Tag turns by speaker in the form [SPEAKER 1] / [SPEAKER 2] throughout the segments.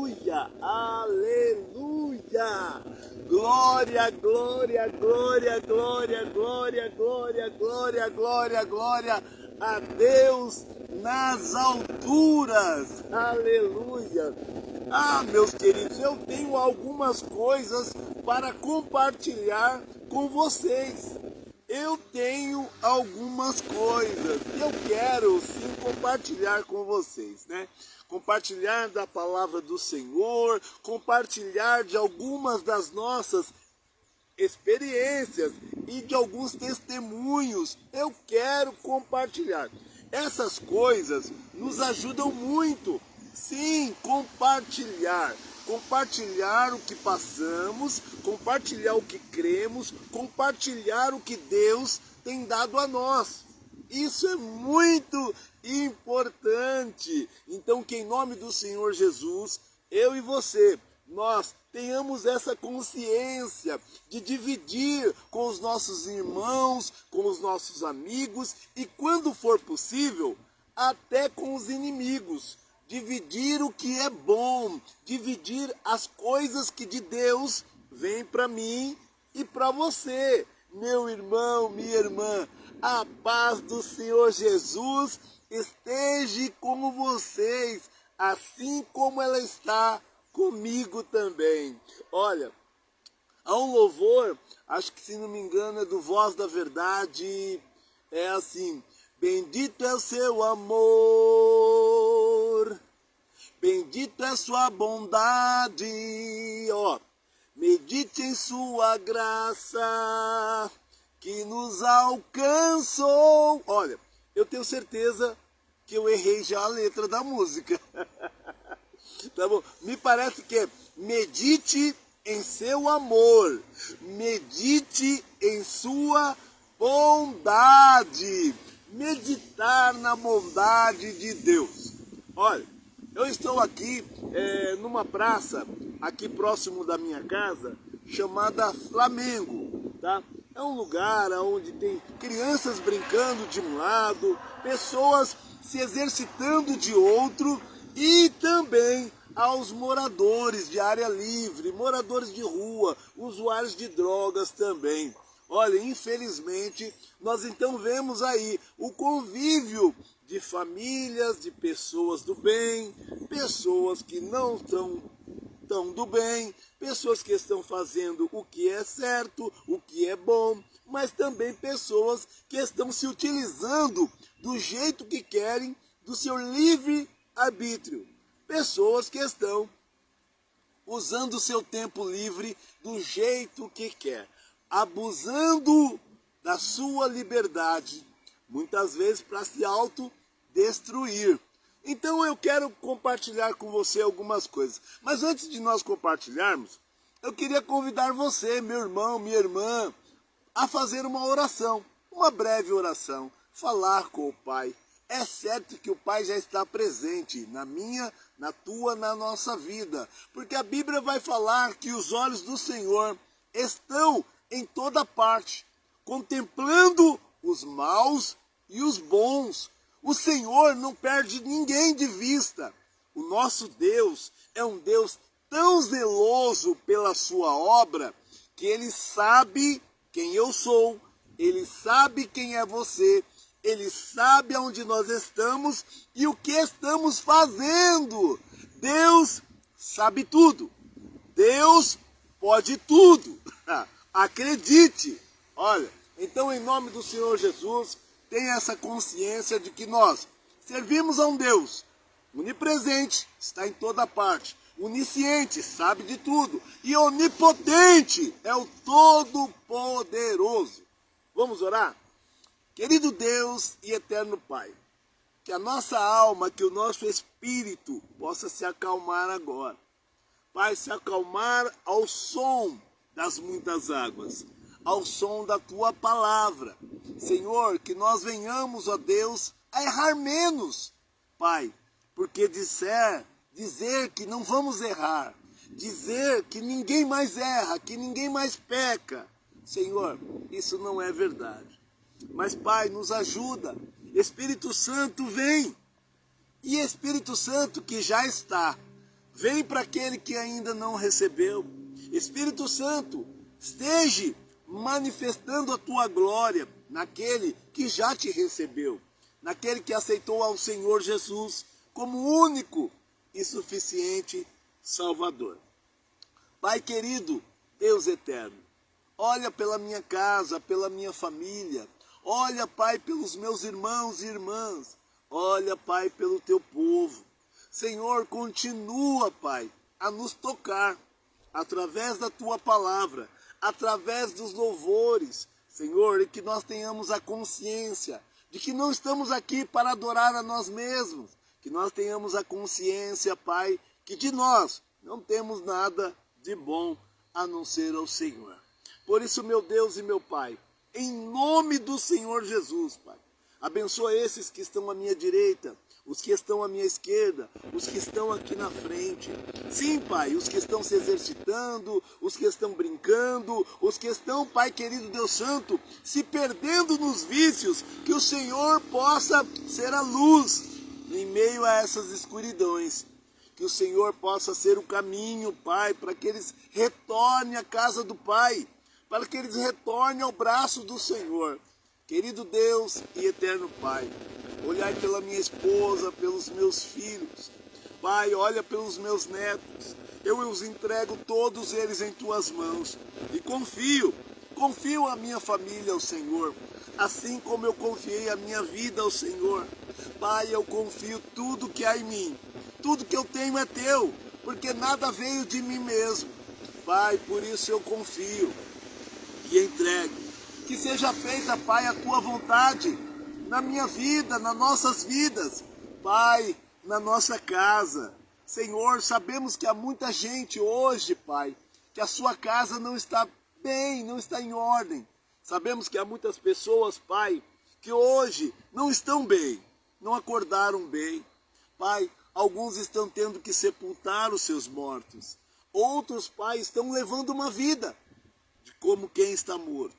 [SPEAKER 1] aleluia, aleluia. Glória, glória, glória, glória, glória, glória, glória, glória, glória a Deus nas alturas, aleluia. Meus queridos, eu tenho algumas coisas para compartilhar com vocês. Eu tenho algumas coisas e eu quero sim compartilhar com vocês, né? Compartilhar da palavra do Senhor, compartilhar de algumas das nossas experiências e de alguns testemunhos. Eu quero compartilhar. Essas coisas nos ajudam muito. Sim, compartilhar. Compartilhar o que passamos, compartilhar o que cremos, compartilhar o que Deus tem dado a nós. Isso é muito importante. Então, que em nome do Senhor Jesus, eu e você, nós tenhamos essa consciência de dividir com os nossos irmãos, com os nossos amigos e, quando for possível, até com os inimigos. Dividir o que é bom, dividir as coisas que de Deus vêm para mim e para você, meu irmão, minha irmã. A paz do Senhor Jesus esteja com vocês, assim como ela está comigo também. Olha, há um louvor, acho que se não me engano é do Voz da Verdade, é assim: bendito é o seu amor, bendito é sua bondade, medite em sua graça, que nos alcançou. Olha, eu tenho certeza que eu errei já a letra da música. Tá bom? Me parece que é: medite em seu amor, medite em sua bondade. Meditar na bondade de Deus. Olha, eu estou aqui numa praça, aqui próximo da minha casa, chamada Flamengo, tá? É um lugar onde tem crianças brincando de um lado, pessoas se exercitando de outro, e também aos moradores de área livre, moradores de rua, usuários de drogas também. Olha, infelizmente, nós então vemos aí o convívio de famílias, de pessoas do bem, pessoas que não estão tão do bem, pessoas que estão fazendo o que é certo, o que é bom, mas também pessoas que estão se utilizando do jeito que querem, do seu livre arbítrio. Pessoas que estão usando o seu tempo livre do jeito que quer, abusando da sua liberdade, muitas vezes para se autodestruir. Então eu quero compartilhar com você algumas coisas. Mas antes de nós compartilharmos, eu queria convidar você, meu irmão, minha irmã, a fazer uma oração, uma breve oração, falar com o Pai. É certo que o Pai já está presente na minha, na tua, na nossa vida, porque a Bíblia vai falar que os olhos do Senhor estão em toda parte, contemplando os maus e os bons. O Senhor não perde ninguém de vista. O nosso Deus é um Deus tão zeloso pela sua obra, que Ele sabe quem eu sou, Ele sabe quem é você, Ele sabe aonde nós estamos e o que estamos fazendo. Deus sabe tudo. Deus pode tudo. Acredite. Olha, então em nome do Senhor Jesus, tenha essa consciência de que nós servimos a um Deus onipresente, está em toda parte, onisciente, sabe de tudo, e onipotente, é o Todo-Poderoso. Vamos orar? Querido Deus e eterno Pai, que a nossa alma, que o nosso espírito possa se acalmar agora. Pai, se acalmar ao som das muitas águas, ao som da Tua palavra. Senhor, que nós venhamos, ó Deus, a errar menos, Pai, porque dizer que não vamos errar, dizer que ninguém mais erra, que ninguém mais peca, Senhor, isso não é verdade. Mas, Pai, nos ajuda. Espírito Santo, vem. E Espírito Santo que já está, Vem para aquele que ainda não recebeu. Espírito Santo, esteja manifestando a tua glória naquele que já te recebeu, naquele que aceitou ao Senhor Jesus como único e suficiente Salvador. Pai querido, Deus eterno, olha pela minha casa, pela minha família, olha, Pai, pelos meus irmãos e irmãs, olha, Pai, pelo teu povo. Senhor, continua, Pai, a nos tocar através da tua palavra, através dos louvores, Senhor, e que nós tenhamos a consciência de que não estamos aqui para adorar a nós mesmos, que nós tenhamos a consciência, Pai, que de nós não temos nada de bom a não ser ao Senhor. Por isso, meu Deus e meu Pai, em nome do Senhor Jesus, Pai, abençoa esses que estão à minha direita, os que estão à minha esquerda, os que estão aqui na frente. Sim, Pai, os que estão se exercitando, os que estão brincando, os que estão, Pai querido Deus Santo, se perdendo nos vícios, que o Senhor possa ser a luz em meio a essas escuridões. Que o Senhor possa ser o caminho, Pai, para que eles retornem à casa do Pai, para que eles retornem ao braço do Senhor. Querido Deus e eterno Pai, olhai pela minha esposa, pelos meus filhos. Pai, olha pelos meus netos. Eu os entrego todos eles em tuas mãos. E confio a minha família ao Senhor, assim como eu confiei a minha vida ao Senhor. Pai, eu confio tudo que há em mim. Tudo que eu tenho é teu, porque nada veio de mim mesmo. Pai, por isso eu confio e entrego. Que seja feita, Pai, a tua vontade na minha vida, nas nossas vidas. Pai, na nossa casa. Senhor, sabemos que há muita gente hoje, Pai, que a sua casa não está bem, não está em ordem. Sabemos que há muitas pessoas, Pai, que hoje não estão bem, não acordaram bem. Pai, alguns estão tendo que sepultar os seus mortos. Outros, Pai, estão levando uma vida de como quem está morto.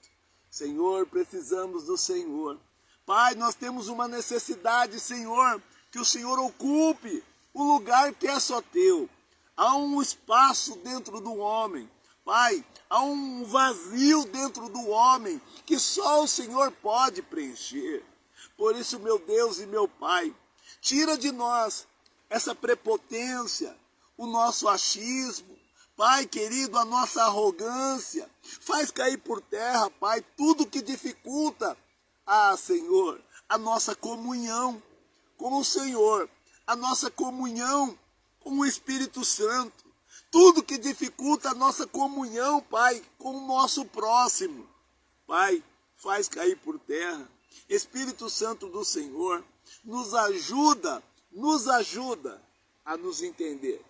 [SPEAKER 1] Senhor, precisamos do Senhor. Pai, nós temos uma necessidade, Senhor, que o Senhor ocupe o lugar que é só teu. Há um espaço dentro do homem. Pai, há um vazio dentro do homem que só o Senhor pode preencher. Por isso, meu Deus e meu Pai, tira de nós essa prepotência, o nosso achismo, Pai querido, a nossa arrogância. Faz cair por terra, Pai, tudo que dificulta, Senhor, a nossa comunhão com o Senhor, a nossa comunhão com o Espírito Santo. Tudo que dificulta a nossa comunhão, Pai, com o nosso próximo. Pai, faz cair por terra. Espírito Santo do Senhor, nos ajuda a nos entender.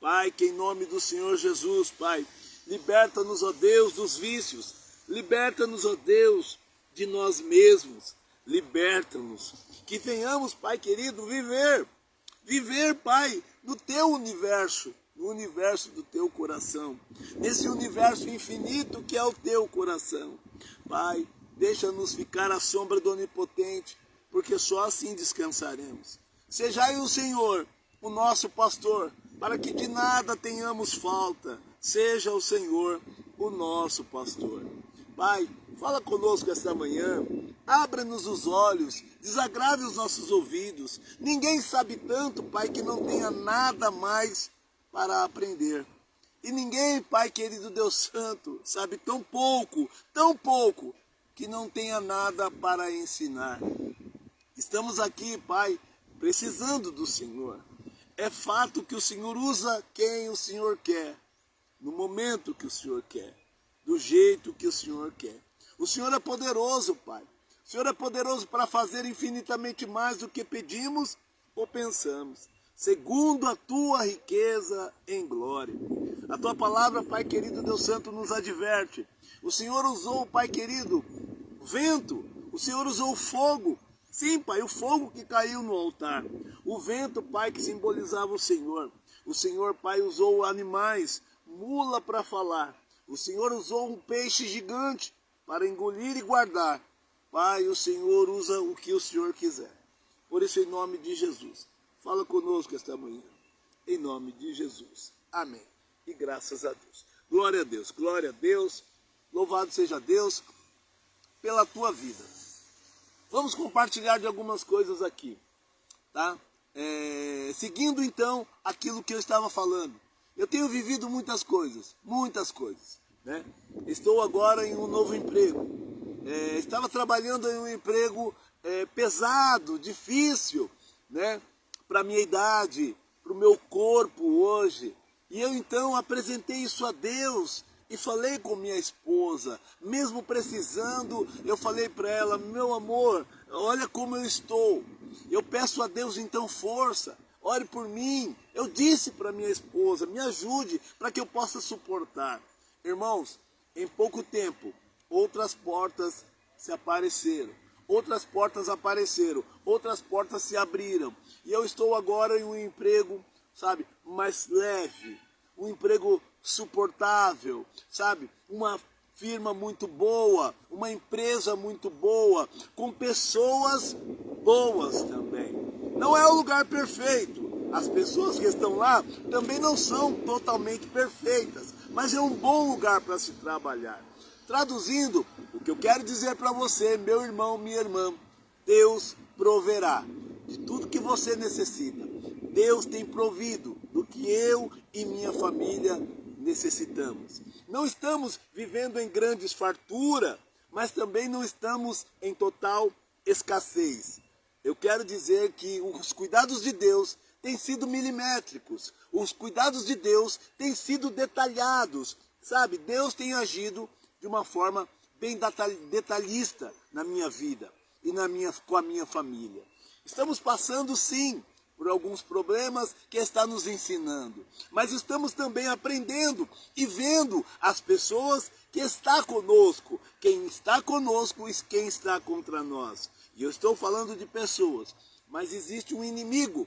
[SPEAKER 1] Pai, que em nome do Senhor Jesus, Pai, liberta-nos, ó Deus, dos vícios. Liberta-nos, ó Deus, de nós mesmos. Liberta-nos. Que venhamos, Pai querido, viver, Pai, no teu universo, no universo do teu coração. Nesse universo infinito que é o teu coração. Pai, deixa-nos ficar à sombra do Onipotente, porque só assim descansaremos. Sejai o Senhor, o nosso pastor, para que de nada tenhamos falta. Seja o Senhor o nosso pastor. Pai, fala conosco esta manhã. Abra-nos os olhos, desagrave os nossos ouvidos. Ninguém sabe tanto, Pai, que não tenha nada mais para aprender. E ninguém, Pai querido Deus Santo, sabe tão pouco, que não tenha nada para ensinar. Estamos aqui, Pai, precisando do Senhor. É fato que o Senhor usa quem o Senhor quer, no momento que o Senhor quer, do jeito que o Senhor quer. O Senhor é poderoso, Pai. O Senhor é poderoso para fazer infinitamente mais do que pedimos ou pensamos, segundo a tua riqueza em glória. A tua palavra, Pai querido Deus Santo, nos adverte. O Senhor usou, Pai querido, vento. O Senhor usou fogo. Sim, Pai, o fogo que caiu no altar. O vento, Pai, que simbolizava o Senhor. O Senhor, Pai, usou animais, mula para falar. O Senhor usou um peixe gigante para engolir e guardar. Pai, o Senhor usa o que o Senhor quiser. Por isso, em nome de Jesus, fala conosco esta manhã. em nome de Jesus. Amém. E graças a Deus. Glória a Deus, glória a Deus. Louvado seja Deus pela tua vida. Vamos compartilhar de algumas coisas aqui, tá? Seguindo então aquilo que eu estava falando. Eu tenho vivido muitas coisas, né? Estou agora em um novo emprego. Estava trabalhando em um emprego pesado, difícil, né? Para a minha idade, para o meu corpo hoje. E eu então apresentei isso a Deus e falei com minha esposa, mesmo precisando, eu falei para ela, meu amor, olha como eu estou. Eu peço a Deus então força, ore por mim. Eu disse para minha esposa, me ajude para que eu possa suportar. Irmãos, em pouco tempo, outras portas se apareceram. Outras portas apareceram, outras portas se abriram. E eu estou agora em um emprego, sabe, mais leve, um emprego suportável, sabe, uma firma muito boa, uma empresa muito boa, com pessoas boas também. Não é o lugar perfeito, as pessoas que estão lá também não são totalmente perfeitas, mas é um bom lugar para se trabalhar. Traduzindo, o que eu quero dizer para você, meu irmão, minha irmã, Deus proverá de tudo que você necessita. Deus tem provido do que eu e minha família necessitamos. Não estamos vivendo em grandes fartura, mas também não estamos em total escassez. Eu quero dizer que os cuidados de Deus têm sido milimétricos, os cuidados de Deus têm sido detalhados, sabe? Deus tem agido de uma forma bem detalhista na minha vida e com a minha família. Estamos passando sim por alguns problemas que está nos ensinando, mas estamos também aprendendo e vendo as pessoas que estão conosco, quem está conosco e quem está contra nós. E eu estou falando de pessoas, mas existe um inimigo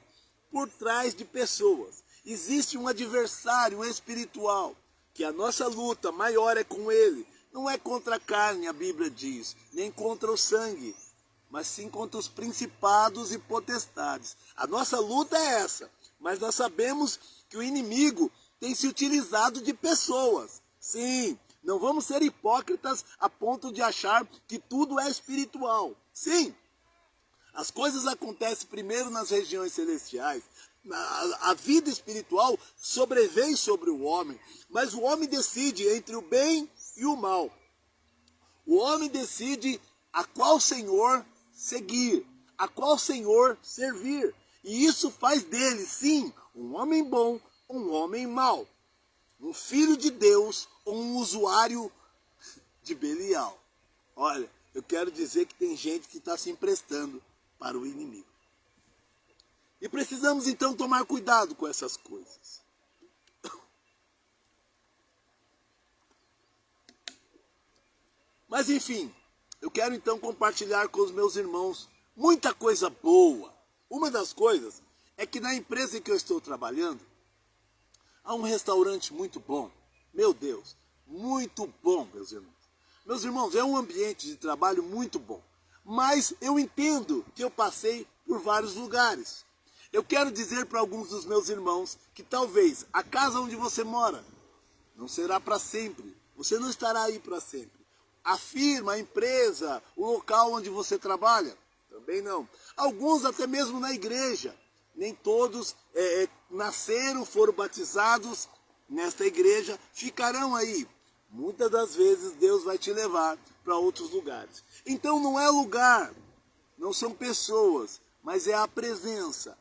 [SPEAKER 1] por trás de pessoas, existe um adversário espiritual, que a nossa luta maior é com ele. Não é contra a carne, a Bíblia diz, nem contra o sangue, mas sim contra os principados e potestades. A nossa luta é essa, mas nós sabemos que o inimigo tem se utilizado de pessoas. Sim, não vamos ser hipócritas a ponto de achar que tudo é espiritual. Sim, as coisas acontecem primeiro nas regiões celestiais. A vida espiritual sobrevém sobre o homem, mas o homem decide entre o bem e o mal. O homem decide a qual Senhor seguir, a qual Senhor servir. E isso faz dele, sim, um homem bom, um homem mau, um filho de Deus ou um usuário de Belial. Olha, eu quero dizer que tem gente que está se emprestando para o inimigo. E precisamos então tomar cuidado com essas coisas. Mas enfim, eu quero então compartilhar com os meus irmãos muita coisa boa. Uma das coisas é que na empresa em que eu estou trabalhando, há um restaurante muito bom. Meu Deus, muito bom, meus irmãos. Meus irmãos, é um ambiente de trabalho muito bom. Mas eu entendo que eu passei por vários lugares. Eu quero dizer para alguns dos meus irmãos que talvez a casa onde você mora não será para sempre. Você não estará aí para sempre. A firma, a empresa, o local onde você trabalha, também não. Alguns até mesmo na igreja. Nem todos nasceram, foram batizados nesta igreja, ficarão aí. Muitas das vezes Deus vai te levar para outros lugares. Então não é lugar, não são pessoas, mas é a presença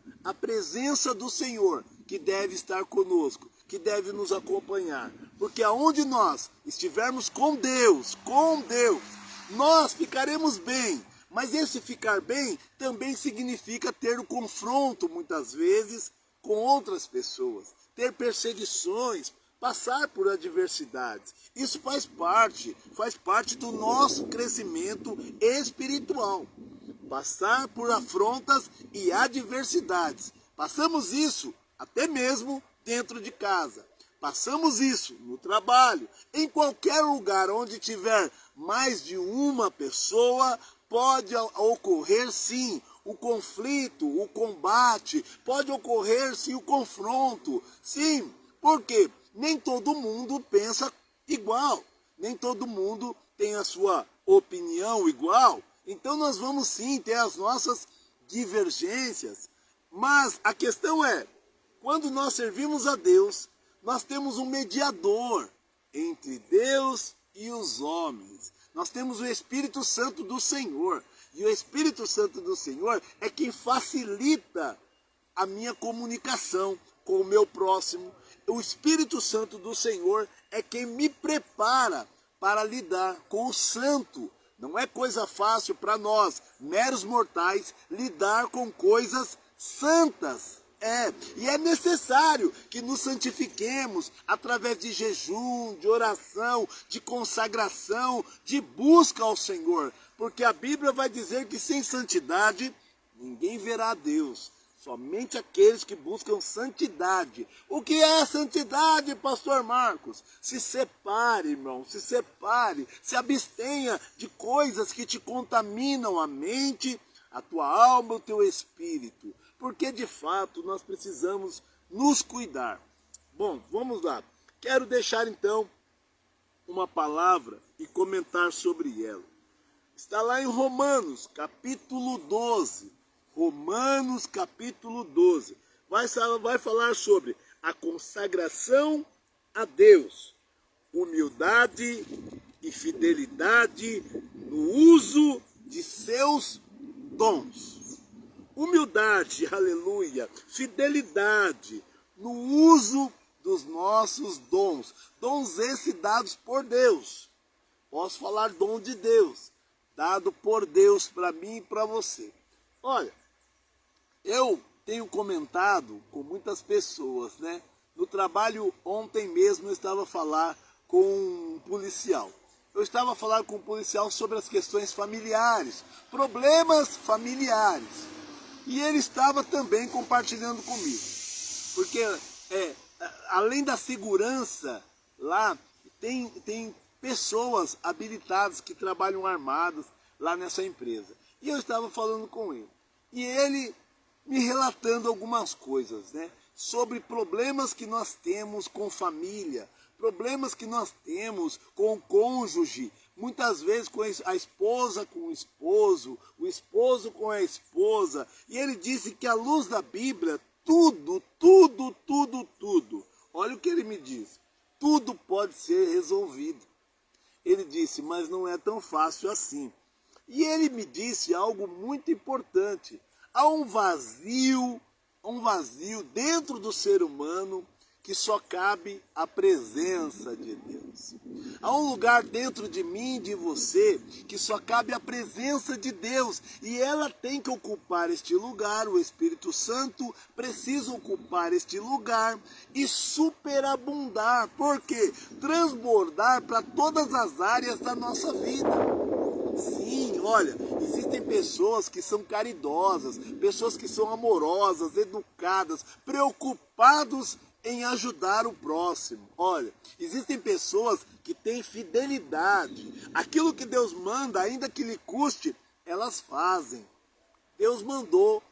[SPEAKER 1] do Senhor que deve estar conosco, que deve nos acompanhar. Porque aonde nós estivermos com Deus, nós ficaremos bem. Mas esse ficar bem também significa ter o confronto, muitas vezes, com outras pessoas. Ter perseguições, passar por adversidades. Isso faz parte do nosso crescimento espiritual. Passar por afrontas e adversidades. Passamos isso até mesmo dentro de casa. Passamos isso no trabalho. Em qualquer lugar onde tiver mais de uma pessoa, pode ocorrer sim o conflito, o combate, pode ocorrer sim o confronto. Sim, porque nem todo mundo pensa igual, nem todo mundo tem a sua opinião igual. Então nós vamos sim ter as nossas divergências. Mas a questão é, quando nós servimos a Deus, nós temos um mediador entre Deus e os homens. Nós temos o Espírito Santo do Senhor. E o Espírito Santo do Senhor é quem facilita a minha comunicação com o meu próximo. O Espírito Santo do Senhor é quem me prepara para lidar com o santo. Não é coisa fácil para nós, meros mortais, lidar com coisas santas. E é necessário que nos santifiquemos através de jejum, de oração, de consagração, de busca ao Senhor. Porque a Bíblia vai dizer que sem santidade ninguém verá a Deus. Somente aqueles que buscam santidade. O que é santidade, pastor Marcos? Se separe, irmão, se separe. Se abstenha de coisas que te contaminam a mente, a tua alma, o teu espírito. Porque, de fato, nós precisamos nos cuidar. Bom, vamos lá. Quero deixar, então, uma palavra e comentar sobre ela. Está lá em Romanos, capítulo 12. Romanos, capítulo 12. Vai falar sobre a consagração a Deus, humildade e fidelidade no uso de seus dons. Humildade, aleluia, fidelidade no uso dos nossos dons. Dons esses dados por Deus. Posso falar dom de Deus, dado por Deus para mim e para você. Olha, eu tenho comentado com muitas pessoas, né? No trabalho ontem mesmo eu estava a falar com um policial. Eu estava a falar com um policial sobre as questões familiares, problemas familiares. E ele estava também compartilhando comigo. Porque além da segurança, lá tem pessoas habilitadas que trabalham armadas lá nessa empresa. E eu estava falando com ele. E ele me relatando algumas coisas, né? Sobre problemas que nós temos com família, problemas que nós temos com o cônjuge, muitas vezes com a esposa com o esposo com a esposa. E ele disse que à luz da Bíblia, tudo, olha o que ele me disse, tudo pode ser resolvido. Ele disse, mas não é tão fácil assim. E ele me disse algo muito importante. Há um vazio dentro do ser humano que só cabe a presença de Deus. Há um lugar dentro de mim e de você que só cabe a presença de Deus. E ela tem que ocupar este lugar, o Espírito Santo precisa ocupar este lugar e superabundar. Por quê? Transbordar para todas as áreas da nossa vida. Sim, olha, existem pessoas que são caridosas, pessoas que são amorosas, educadas, preocupados em ajudar o próximo. Olha, existem pessoas que têm fidelidade. Aquilo que Deus manda, ainda que lhe custe, elas fazem. Deus mandou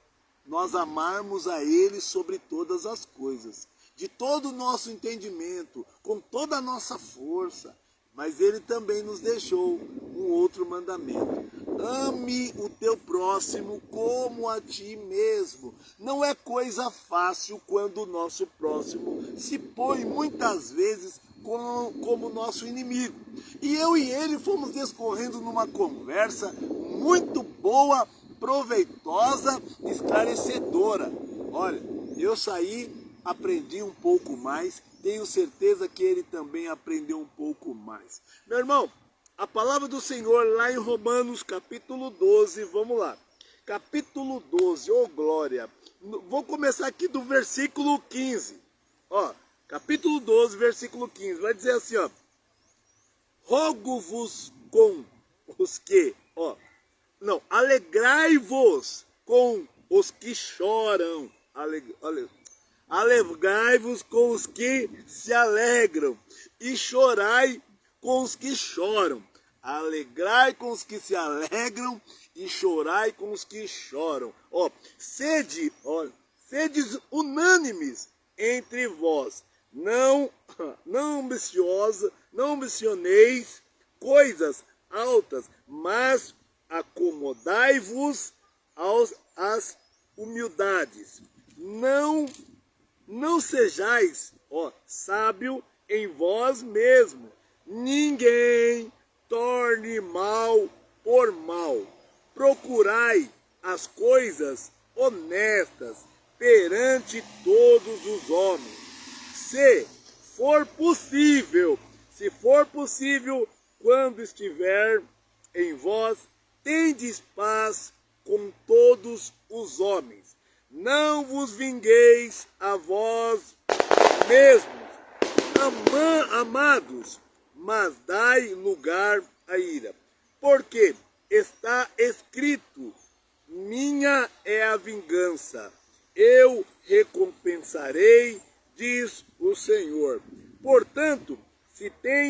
[SPEAKER 1] nós amarmos a Ele sobre todas as coisas, de todo o nosso entendimento, com toda a nossa força. Mas Ele também nos deixou um outro mandamento. Ame o teu próximo como a ti mesmo. Não é coisa fácil quando o nosso próximo se põe muitas vezes como nosso inimigo. E eu e ele fomos discorrendo numa conversa muito boa, proveitosa, esclarecedora. Olha, eu saí, aprendi um pouco mais, tenho certeza que ele também aprendeu um pouco mais. Meu irmão, a palavra do Senhor lá em Romanos capítulo 12, vamos lá. Capítulo 12, oh glória. Vou começar aqui do versículo 15. Ó, capítulo 12, versículo 15. Vai dizer assim, ó. Rogo-vos com os que, alegrai-vos com os que choram. Alegrai-vos com os que se alegram e chorai com os que choram. Alegrai com os que se alegram e chorai com os que choram. Sedes unânimes entre vós, não ambicioneis coisas altas, mas acomodai-vos às humildades. Não sejais, sábio em vós mesmo. Ninguém torne mal por mal. Procurai as coisas honestas perante todos os homens. Se for possível, quando estiver em vós, tendes paz com todos os homens. Não vos vingueis a vós mesmos, amados, mas dai lugar à ira. Porque está escrito: minha é a vingança, eu recompensarei, diz o Senhor. Portanto, se teu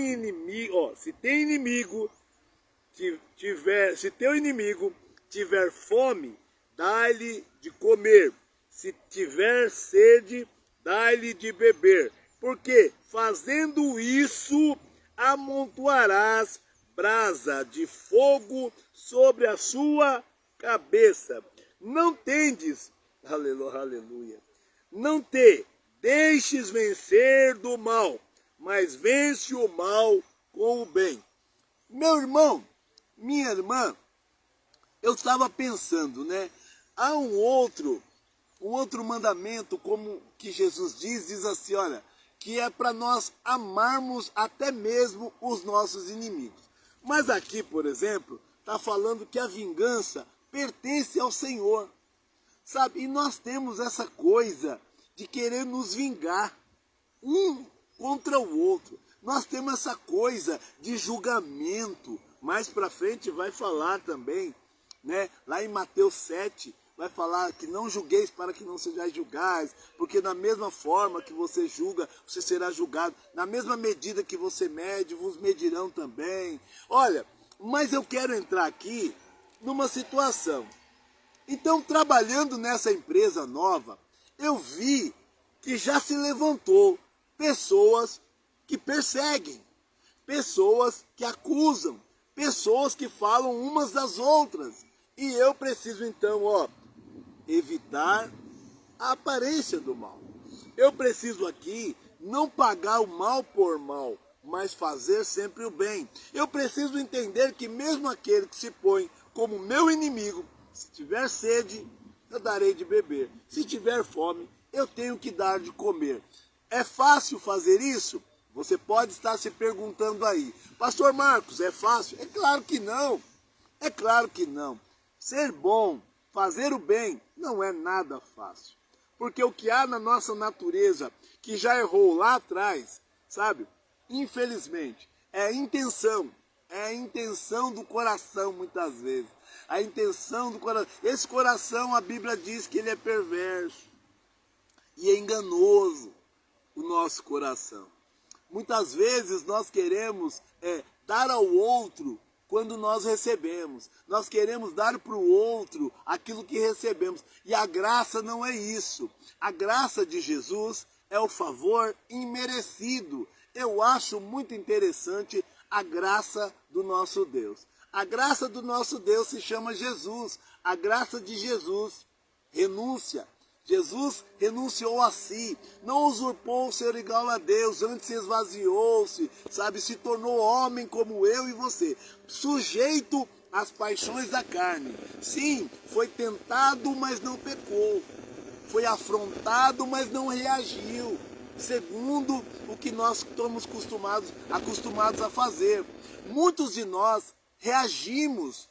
[SPEAKER 1] inimigo tiver fome, dá-lhe de comer. Se tiver sede, dá-lhe de beber. Porque fazendo isso, amontoarás brasa de fogo sobre a sua cabeça. Não tendes, aleluia, não te deixes vencer do mal, mas vence o mal com o bem. Meu irmão, minha irmã, eu estava pensando, né? Há um outro mandamento, como que Jesus diz assim, olha, que é para nós amarmos até mesmo os nossos inimigos. Mas aqui, por exemplo, está falando que a vingança pertence ao Senhor, sabe? E nós temos essa coisa de querer nos vingar um contra o outro. Nós temos essa coisa de julgamento. Mais para frente vai falar também, né? Lá em Mateus 7, vai falar que não julgueis para que não sejais julgados, porque na mesma forma que você julga, você será julgado. Na mesma medida que você mede, vos medirão também. Olha, mas eu quero entrar aqui numa situação. Então, trabalhando nessa empresa nova, eu vi que já se levantou pessoas que perseguem, pessoas que acusam, pessoas que falam umas das outras. E eu preciso então, evitar a aparência do mal. Eu preciso aqui não pagar o mal por mal, mas fazer sempre o bem. Eu preciso entender que mesmo aquele que se põe como meu inimigo, se tiver sede, eu darei de beber. Se tiver fome, eu tenho que dar de comer. É fácil fazer isso? Você pode estar se perguntando aí. Pastor Marcos, é fácil? É claro que não. É claro que não. Ser bom, fazer o bem, não é nada fácil. Porque o que há na nossa natureza, que já errou lá atrás, sabe? Infelizmente, é a intenção do coração muitas vezes. A intenção do coração. Esse coração, a Bíblia diz que ele é perverso e é enganoso, o nosso coração. Muitas vezes nós queremos dar ao outro quando nós recebemos. Nós queremos dar para o outro aquilo que recebemos. E a graça não é isso. A graça de Jesus é o favor imerecido. Eu acho muito interessante a graça do nosso Deus. A graça do nosso Deus se chama Jesus. A graça de Jesus, renúncia. Jesus renunciou a si, não usurpou o ser igual a Deus, antes se esvaziou-se, sabe, se tornou homem como eu e você, sujeito às paixões da carne. Sim, foi tentado, mas não pecou. Foi afrontado, mas não reagiu, segundo o que nós estamos acostumados a fazer. Muitos de nós reagimos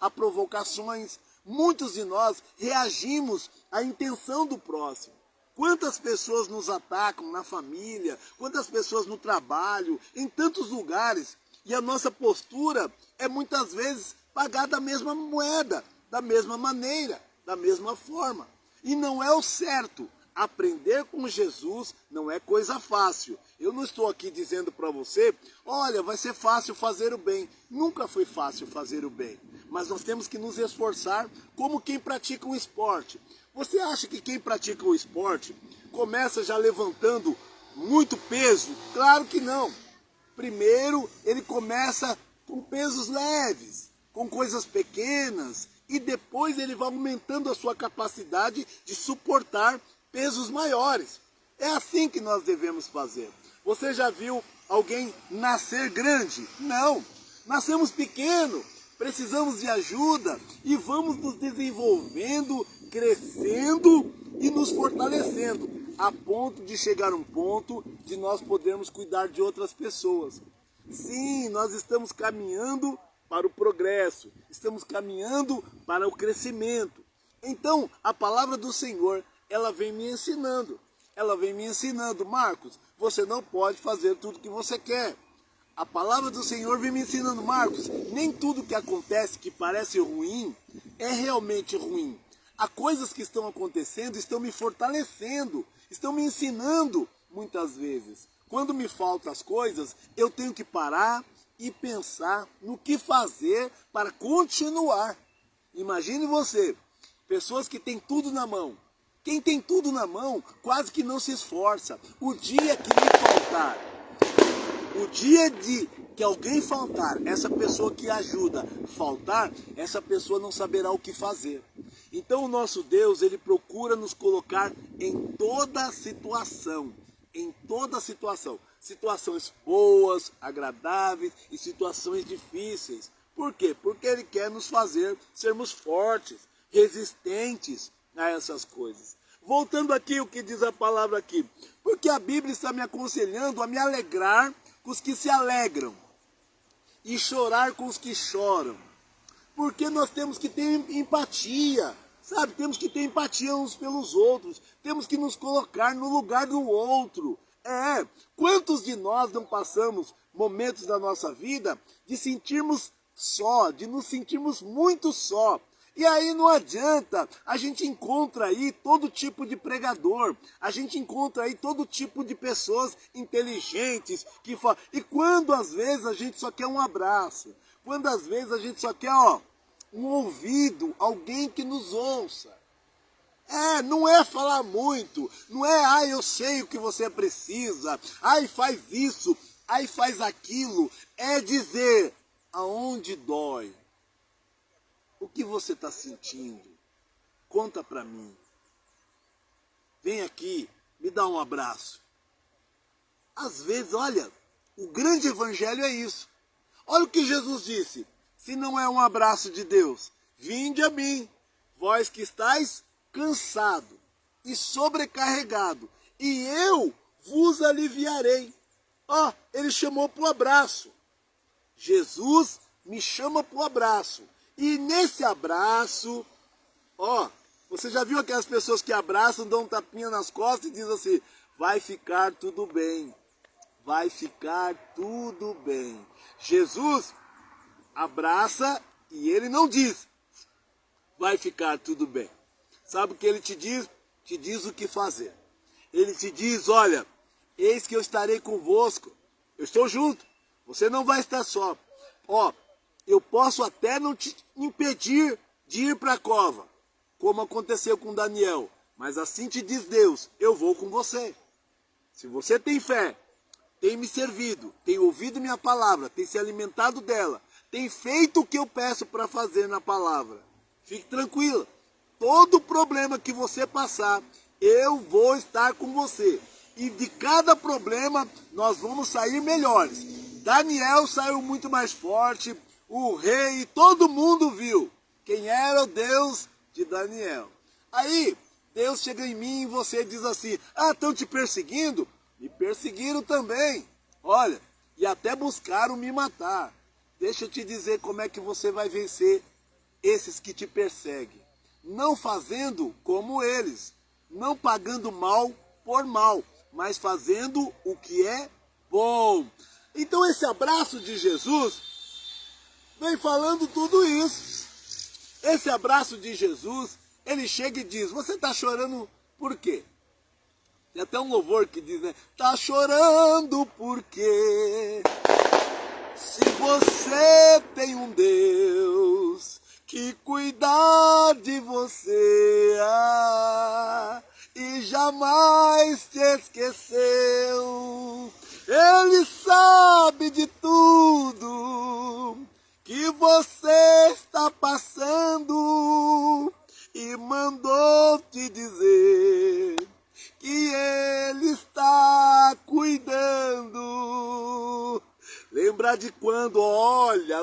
[SPEAKER 1] a provocações. Muitos de nós reagimos à intenção do próximo. Quantas pessoas nos atacam na família, quantas pessoas no trabalho, em tantos lugares. E a nossa postura é muitas vezes pagar da mesma moeda, da mesma maneira, da mesma forma. E não é o certo. aprender com Jesus não é coisa fácil. Eu não estou aqui dizendo para você, olha, vai ser fácil fazer o bem. Nunca foi fácil fazer o bem. Mas nós temos que nos esforçar como quem pratica um esporte. Você acha que quem pratica o esporte começa já levantando muito peso? Claro que não. Primeiro ele começa com pesos leves, com coisas pequenas, e depois ele vai aumentando a sua capacidade de suportar pesos maiores. É assim que nós devemos fazer. Você já viu alguém nascer grande? Não. Nascemos pequeno, precisamos de ajuda e vamos nos desenvolvendo, crescendo e nos fortalecendo, a ponto de chegar a um ponto de nós podermos cuidar de outras pessoas. Sim, nós estamos caminhando para o progresso, estamos caminhando para o crescimento. Então, a palavra do Senhor, ela vem me ensinando. Ela vem me ensinando, Marcos, você não pode fazer tudo que você quer. A palavra do Senhor vem me ensinando, Marcos, nem tudo que acontece que parece ruim é realmente ruim. Há coisas que estão acontecendo, estão me fortalecendo, estão me ensinando muitas vezes. Quando me faltam as coisas, eu tenho que parar e pensar no que fazer para continuar. Imagine você, pessoas que têm tudo na mão. Quem tem tudo na mão quase que não se esforça. O dia que lhe faltar, o dia de que alguém faltar, essa pessoa que ajuda faltar, essa pessoa não saberá o que fazer. Então o nosso Deus, ele procura nos colocar em toda situação. Em toda situação. Situações boas, agradáveis e situações difíceis. Por quê? Porque ele quer nos fazer sermos fortes, resistentes a essas coisas. Voltando aqui o que diz a palavra aqui. Porque a Bíblia está me aconselhando a me alegrar com os que se alegram e chorar com os que choram. Porque nós temos que ter empatia, sabe? Temos que ter empatia uns pelos outros. Temos que nos colocar no lugar do outro. Quantos de nós não passamos momentos da nossa vida de sentirmos só, de nos sentirmos muito só? E aí não adianta, a gente encontra aí todo tipo de pregador, a gente encontra aí todo tipo de pessoas inteligentes que falam. E quando às vezes a gente só quer um abraço, quando às vezes a gente só quer um ouvido, alguém que nos ouça. Não é falar muito, não é, eu sei o que você precisa, faz isso, faz aquilo. É dizer aonde dói, o que você está sentindo, conta para mim. Vem aqui, me dá um abraço. Às vezes, olha, o grande evangelho é isso. Olha o que Jesus disse, se não é um abraço de Deus, vinde a mim, vós que estáis cansado e sobrecarregado, e eu vos aliviarei. Ele chamou para o abraço. Jesus me chama para o abraço. E nesse abraço, você já viu aquelas pessoas que abraçam, dão um tapinha nas costas e dizem assim, vai ficar tudo bem, vai ficar tudo bem. Jesus abraça e ele não diz, vai ficar tudo bem. Sabe o que ele te diz? Te diz o que fazer. Ele te diz, olha, eis que eu estarei convosco. Eu estou junto. Você não vai estar só. Eu posso até não te impedir de ir para a cova, como aconteceu com Daniel. Mas assim te diz Deus, eu vou com você. Se você tem fé, tem me servido, tem ouvido minha palavra, tem se alimentado dela, tem feito o que eu peço para fazer na palavra, fique tranquila. Todo problema que você passar, eu vou estar com você. E de cada problema, nós vamos sair melhores. Daniel saiu muito mais forte, o rei, todo mundo viu quem era o Deus de Daniel. Aí, Deus chega em mim e você diz assim, estão te perseguindo? Me perseguiram também. Olha, e até buscaram me matar. Deixa eu te dizer como é que você vai vencer esses que te perseguem. Não fazendo como eles, não pagando mal por mal, mas fazendo o que é bom. Então esse abraço de Jesus vem falando tudo isso. Esse abraço de Jesus, ele chega e diz, você está chorando por quê? Tem até um louvor que diz, né? Tá chorando porque se você tem um Deus que cuidar de você e jamais te esqueceu, Ele sabe de tudo que você está passando e mandou te dizer que Ele está cuidando. Lembra de quando? Olha,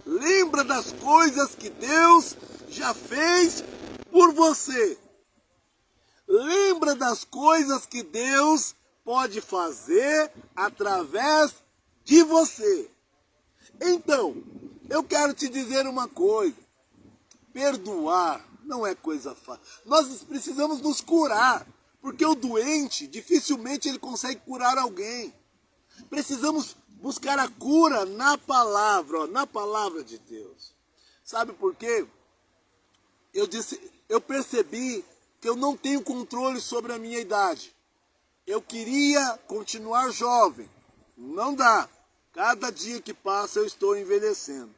[SPEAKER 1] lembra das coisas que Deus já fez por você. Lembra das coisas que Deus pode fazer através de você. Então, eu quero te dizer uma coisa. Perdoar não é coisa fácil. Nós precisamos nos curar, porque o doente, dificilmente ele consegue curar alguém. Precisamos buscar a cura na palavra, na palavra de Deus. Sabe por quê? Eu percebi que eu não tenho controle sobre a minha idade. Eu queria continuar jovem. Não dá. Cada dia que passa eu estou envelhecendo.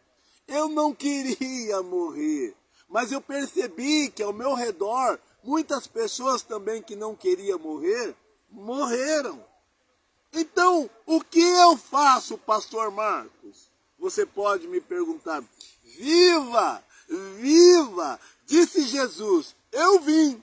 [SPEAKER 1] Eu não queria morrer, mas eu percebi que ao meu redor, muitas pessoas também que não queriam morrer, morreram. Então, o que eu faço, pastor Marcos? Você pode me perguntar. Viva, viva, disse Jesus, eu vim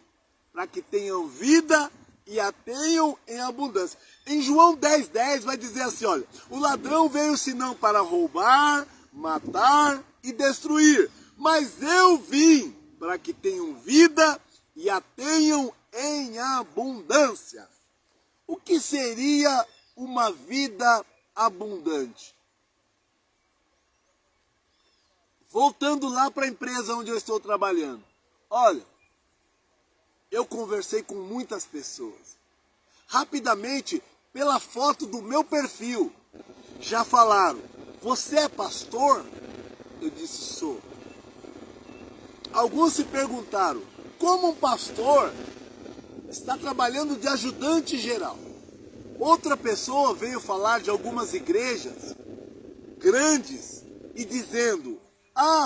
[SPEAKER 1] para que tenham vida e a tenham em abundância. Em João 10:10 vai dizer assim, olha, o ladrão veio senão para roubar, matar e destruir, mas eu vim para que tenham vida e a tenham em abundância. O que seria uma vida abundante? Voltando lá para a empresa onde eu estou trabalhando. Olha, eu conversei com muitas pessoas. Rapidamente, pela foto do meu perfil, já falaram, você é pastor? Eu disse, sou. Alguns se perguntaram, como um pastor está trabalhando de ajudante geral? Outra pessoa veio falar de algumas igrejas grandes e dizendo,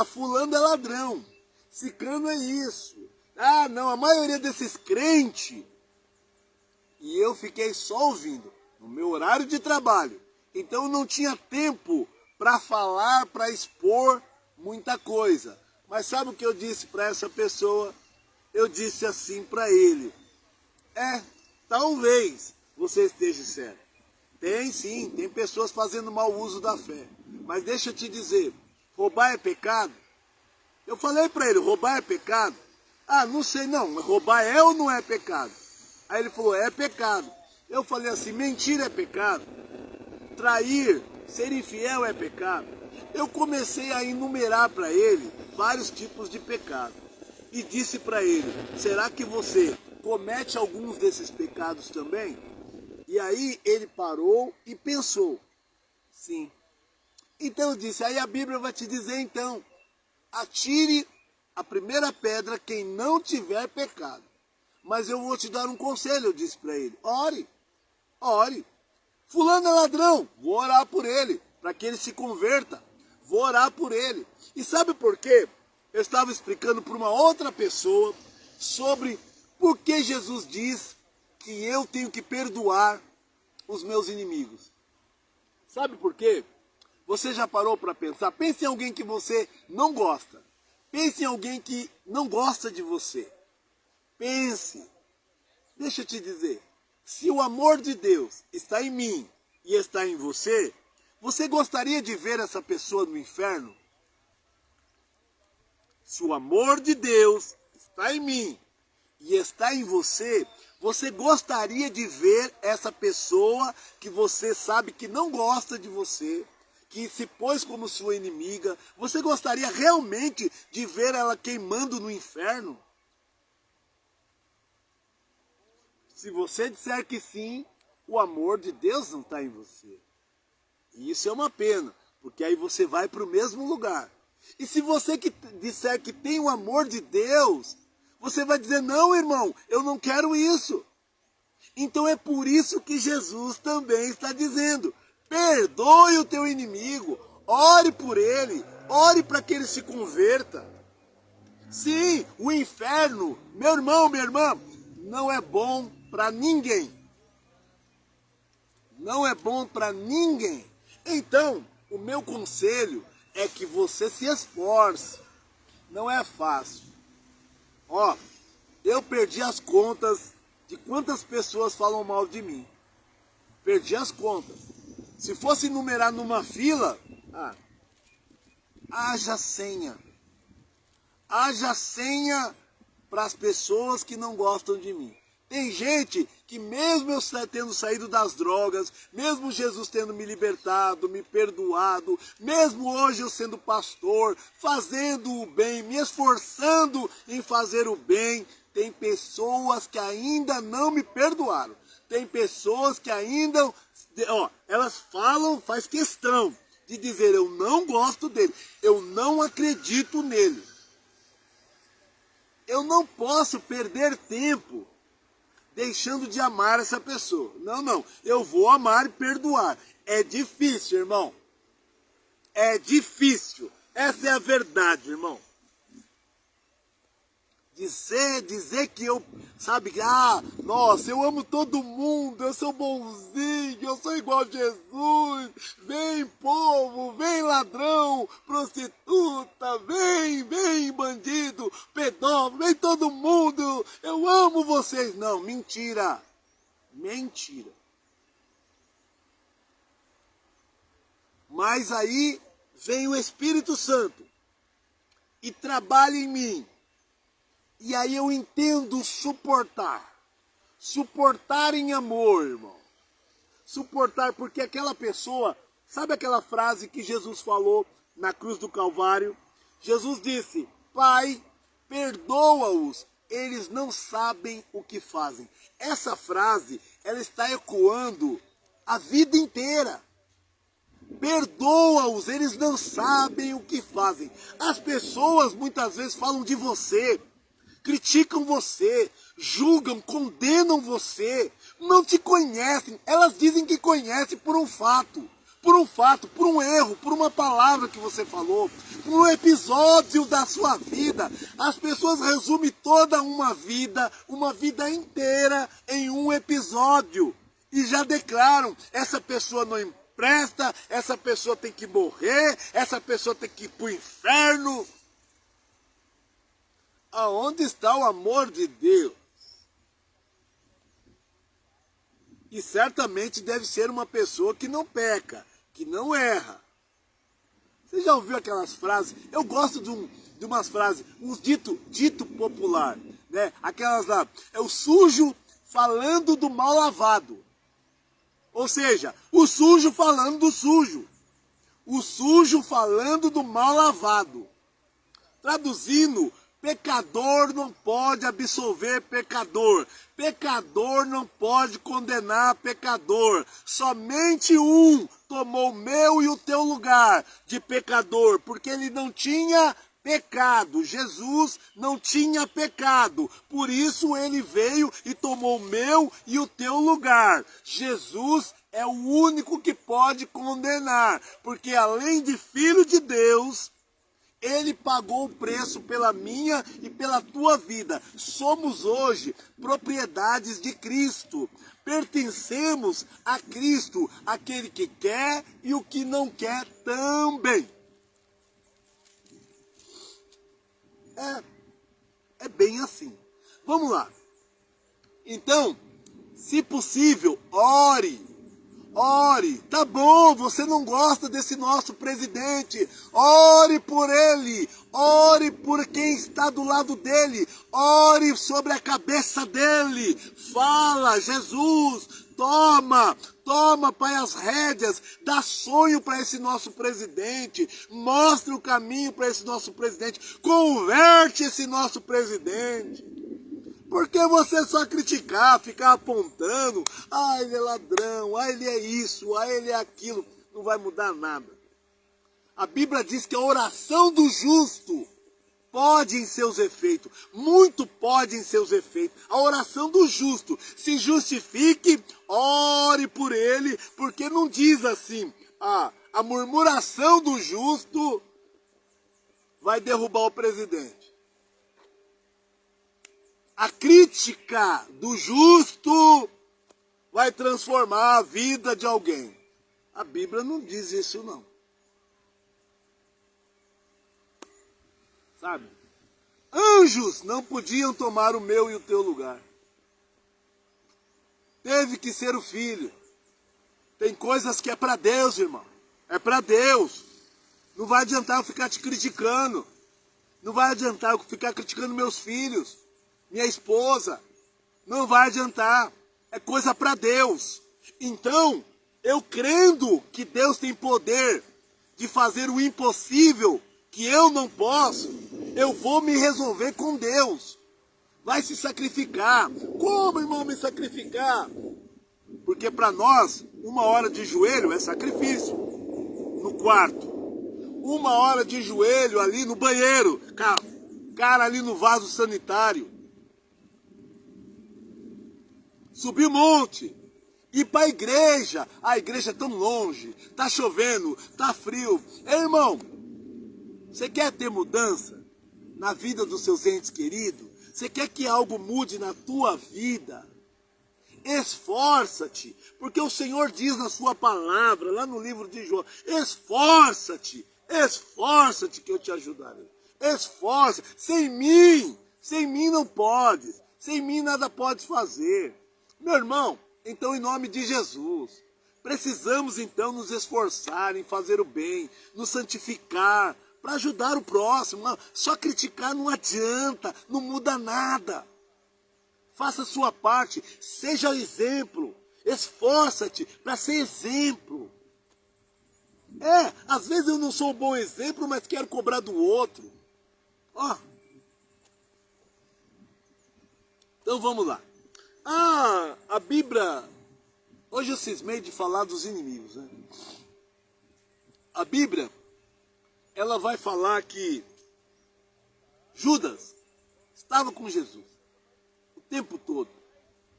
[SPEAKER 1] fulano é ladrão, ciclano é isso. Não, a maioria desses crentes. E eu fiquei só ouvindo, no meu horário de trabalho. Então eu não tinha tempo para falar, para expor muita coisa. Mas sabe o que eu disse para essa pessoa? Eu disse assim para ele, talvez você esteja certo. Tem sim, tem pessoas fazendo mau uso da fé. Mas deixa eu te dizer, roubar é pecado? Eu falei para ele, roubar é pecado? Não sei não, mas roubar é ou não é pecado? Aí ele falou, é pecado. Eu falei assim, mentir é pecado? Trair, ser infiel é pecado? Eu comecei a enumerar para ele vários tipos de pecado. E disse para ele, será que você comete alguns desses pecados também? E aí ele parou e pensou, sim. Então eu disse, aí a Bíblia vai te dizer então, atire a primeira pedra quem não tiver pecado. Mas eu vou te dar um conselho, eu disse para ele, ore. Fulano é ladrão, vou orar por ele, para que ele se converta. Vou orar por ele. E sabe por quê? Eu estava explicando para uma outra pessoa sobre por que Jesus diz que eu tenho que perdoar os meus inimigos. Sabe por quê? Você já parou para pensar? Pense em alguém que você não gosta. Pense em alguém que não gosta de você. Pense. Deixa eu te dizer. Se o amor de Deus está em mim e está em você, você gostaria de ver essa pessoa no inferno? Se o amor de Deus está em mim e está em você, você gostaria de ver essa pessoa que você sabe que não gosta de você, que se pôs como sua inimiga, você gostaria realmente de ver ela queimando no inferno? Se você disser que sim, o amor de Deus não está em você. E isso é uma pena, porque aí você vai para o mesmo lugar. E se você disser que tem o amor de Deus, você vai dizer, não, irmão, eu não quero isso. Então é por isso que Jesus também está dizendo: perdoe o teu inimigo, ore por ele, ore para que ele se converta. Sim, o inferno, meu irmão, minha irmã, não é bom para ninguém. Não é bom para ninguém. Então, o meu conselho é que você se esforce. Não é fácil. Ó, eu perdi as contas de quantas pessoas falam mal de mim. Perdi as contas. Se fosse numerar numa fila, haja senha. Haja senha para as pessoas que não gostam de mim. Tem gente que mesmo eu tendo saído das drogas, mesmo Jesus tendo me libertado, me perdoado, mesmo hoje eu sendo pastor, fazendo o bem, me esforçando em fazer o bem, tem pessoas que ainda não me perdoaram. Tem pessoas que ainda, elas falam, faz questão de dizer: eu não gosto dele, eu não acredito nele. Eu não posso perder tempo deixando de amar essa pessoa. Não, eu vou amar e perdoar. É difícil, irmão. É difícil. Essa é a verdade, irmão. Dizer que eu, sabe, nossa, eu amo todo mundo, eu sou bonzinho, eu sou igual a Jesus, vem povo, vem ladrão, prostituta, vem bandido, pedófilo, vem todo mundo, eu amo vocês. Não, mentira, mentira. Mas aí vem o Espírito Santo e trabalha em mim. E aí eu entendo suportar. Suportar em amor, irmão. Suportar, porque aquela pessoa, sabe aquela frase que Jesus falou na cruz do Calvário? Jesus disse: Pai, perdoa-os, eles não sabem o que fazem. Essa frase, ela está ecoando a vida inteira. Perdoa-os, eles não sabem o que fazem. As pessoas muitas vezes falam de você, criticam você, julgam, condenam você, não te conhecem. Elas dizem que conhecem por um fato, por um erro, por uma palavra que você falou, por um episódio da sua vida. As pessoas resumem toda uma vida inteira em um episódio e já declaram: essa pessoa não presta, essa pessoa tem que morrer, essa pessoa tem que ir para o inferno. Aonde está o amor de Deus? E certamente deve ser uma pessoa que não peca, que não erra. Você já ouviu aquelas frases? Eu gosto de umas frases, uns dito popular, né? Aquelas lá, é o sujo falando do mal lavado. Ou seja, o sujo falando do sujo. O sujo falando do mal lavado. Traduzindo, pecador não pode absolver pecador. Pecador não pode condenar pecador. Somente um tomou o meu e o teu lugar de pecador, porque ele não tinha pecado. Jesus não tinha pecado. Por isso ele veio e tomou o meu e o teu lugar. Jesus é o único que pode condenar, porque além de filho de Deus, ele pagou o preço pela minha e pela tua vida. Somos hoje propriedades de Cristo. Pertencemos a Cristo, aquele que quer e o que não quer também. É bem assim. Vamos lá. Então, se possível, ore. Ore, tá bom, você não gosta desse nosso presidente, ore por ele, ore por quem está do lado dele, ore sobre a cabeça dele, fala: Jesus, toma, Pai, as rédeas, dá sonho para esse nosso presidente, mostra o caminho para esse nosso presidente, converte esse nosso presidente. Porque você só criticar, ficar apontando: ele é ladrão, ele é isso, ele é aquilo, não vai mudar nada. A Bíblia diz que a oração do justo Podem seus efeitos, muito podem seus efeitos. A oração do justo se justifique, ore por ele, porque não diz assim, a murmuração do justo vai derrubar o presidente. A crítica do justo vai transformar a vida de alguém. A Bíblia não diz isso não. Sabe? Anjos não podiam tomar o meu e o teu lugar. Teve que ser o filho. Tem coisas que é para Deus, irmão. É para Deus. Não vai adiantar eu ficar te criticando. Não vai adiantar eu ficar criticando meus filhos, minha esposa. Não vai adiantar. É coisa para Deus. Então, eu crendo que Deus tem poder de fazer o impossível, que eu não posso, eu vou me resolver com Deus. Vai se sacrificar. Como, irmão, me sacrificar? Porque para nós, 1 hora de joelho é sacrifício. No quarto. 1 hora de joelho ali no banheiro. Cara ali no vaso sanitário. Subir monte. Ir para a igreja é tão longe. Tá chovendo, tá frio. Ei, irmão, você quer ter mudança na vida dos seus entes queridos? Você quer que algo mude na tua vida? Esforça-te, porque o Senhor diz na sua palavra, lá no livro de João, esforça-te que eu te ajudarei. Esforça, sem mim não podes, sem mim nada podes fazer. Meu irmão, então em nome de Jesus, precisamos então nos esforçar em fazer o bem, nos santificar, para ajudar o próximo. Só criticar não adianta, não muda nada. Faça a sua parte, seja exemplo, esforça-te para ser exemplo. Às vezes eu não sou um bom exemplo, mas quero cobrar do outro. Então vamos lá. A Bíblia, hoje eu cismei de falar dos inimigos, né? A Bíblia, ela vai falar que Judas estava com Jesus o tempo todo.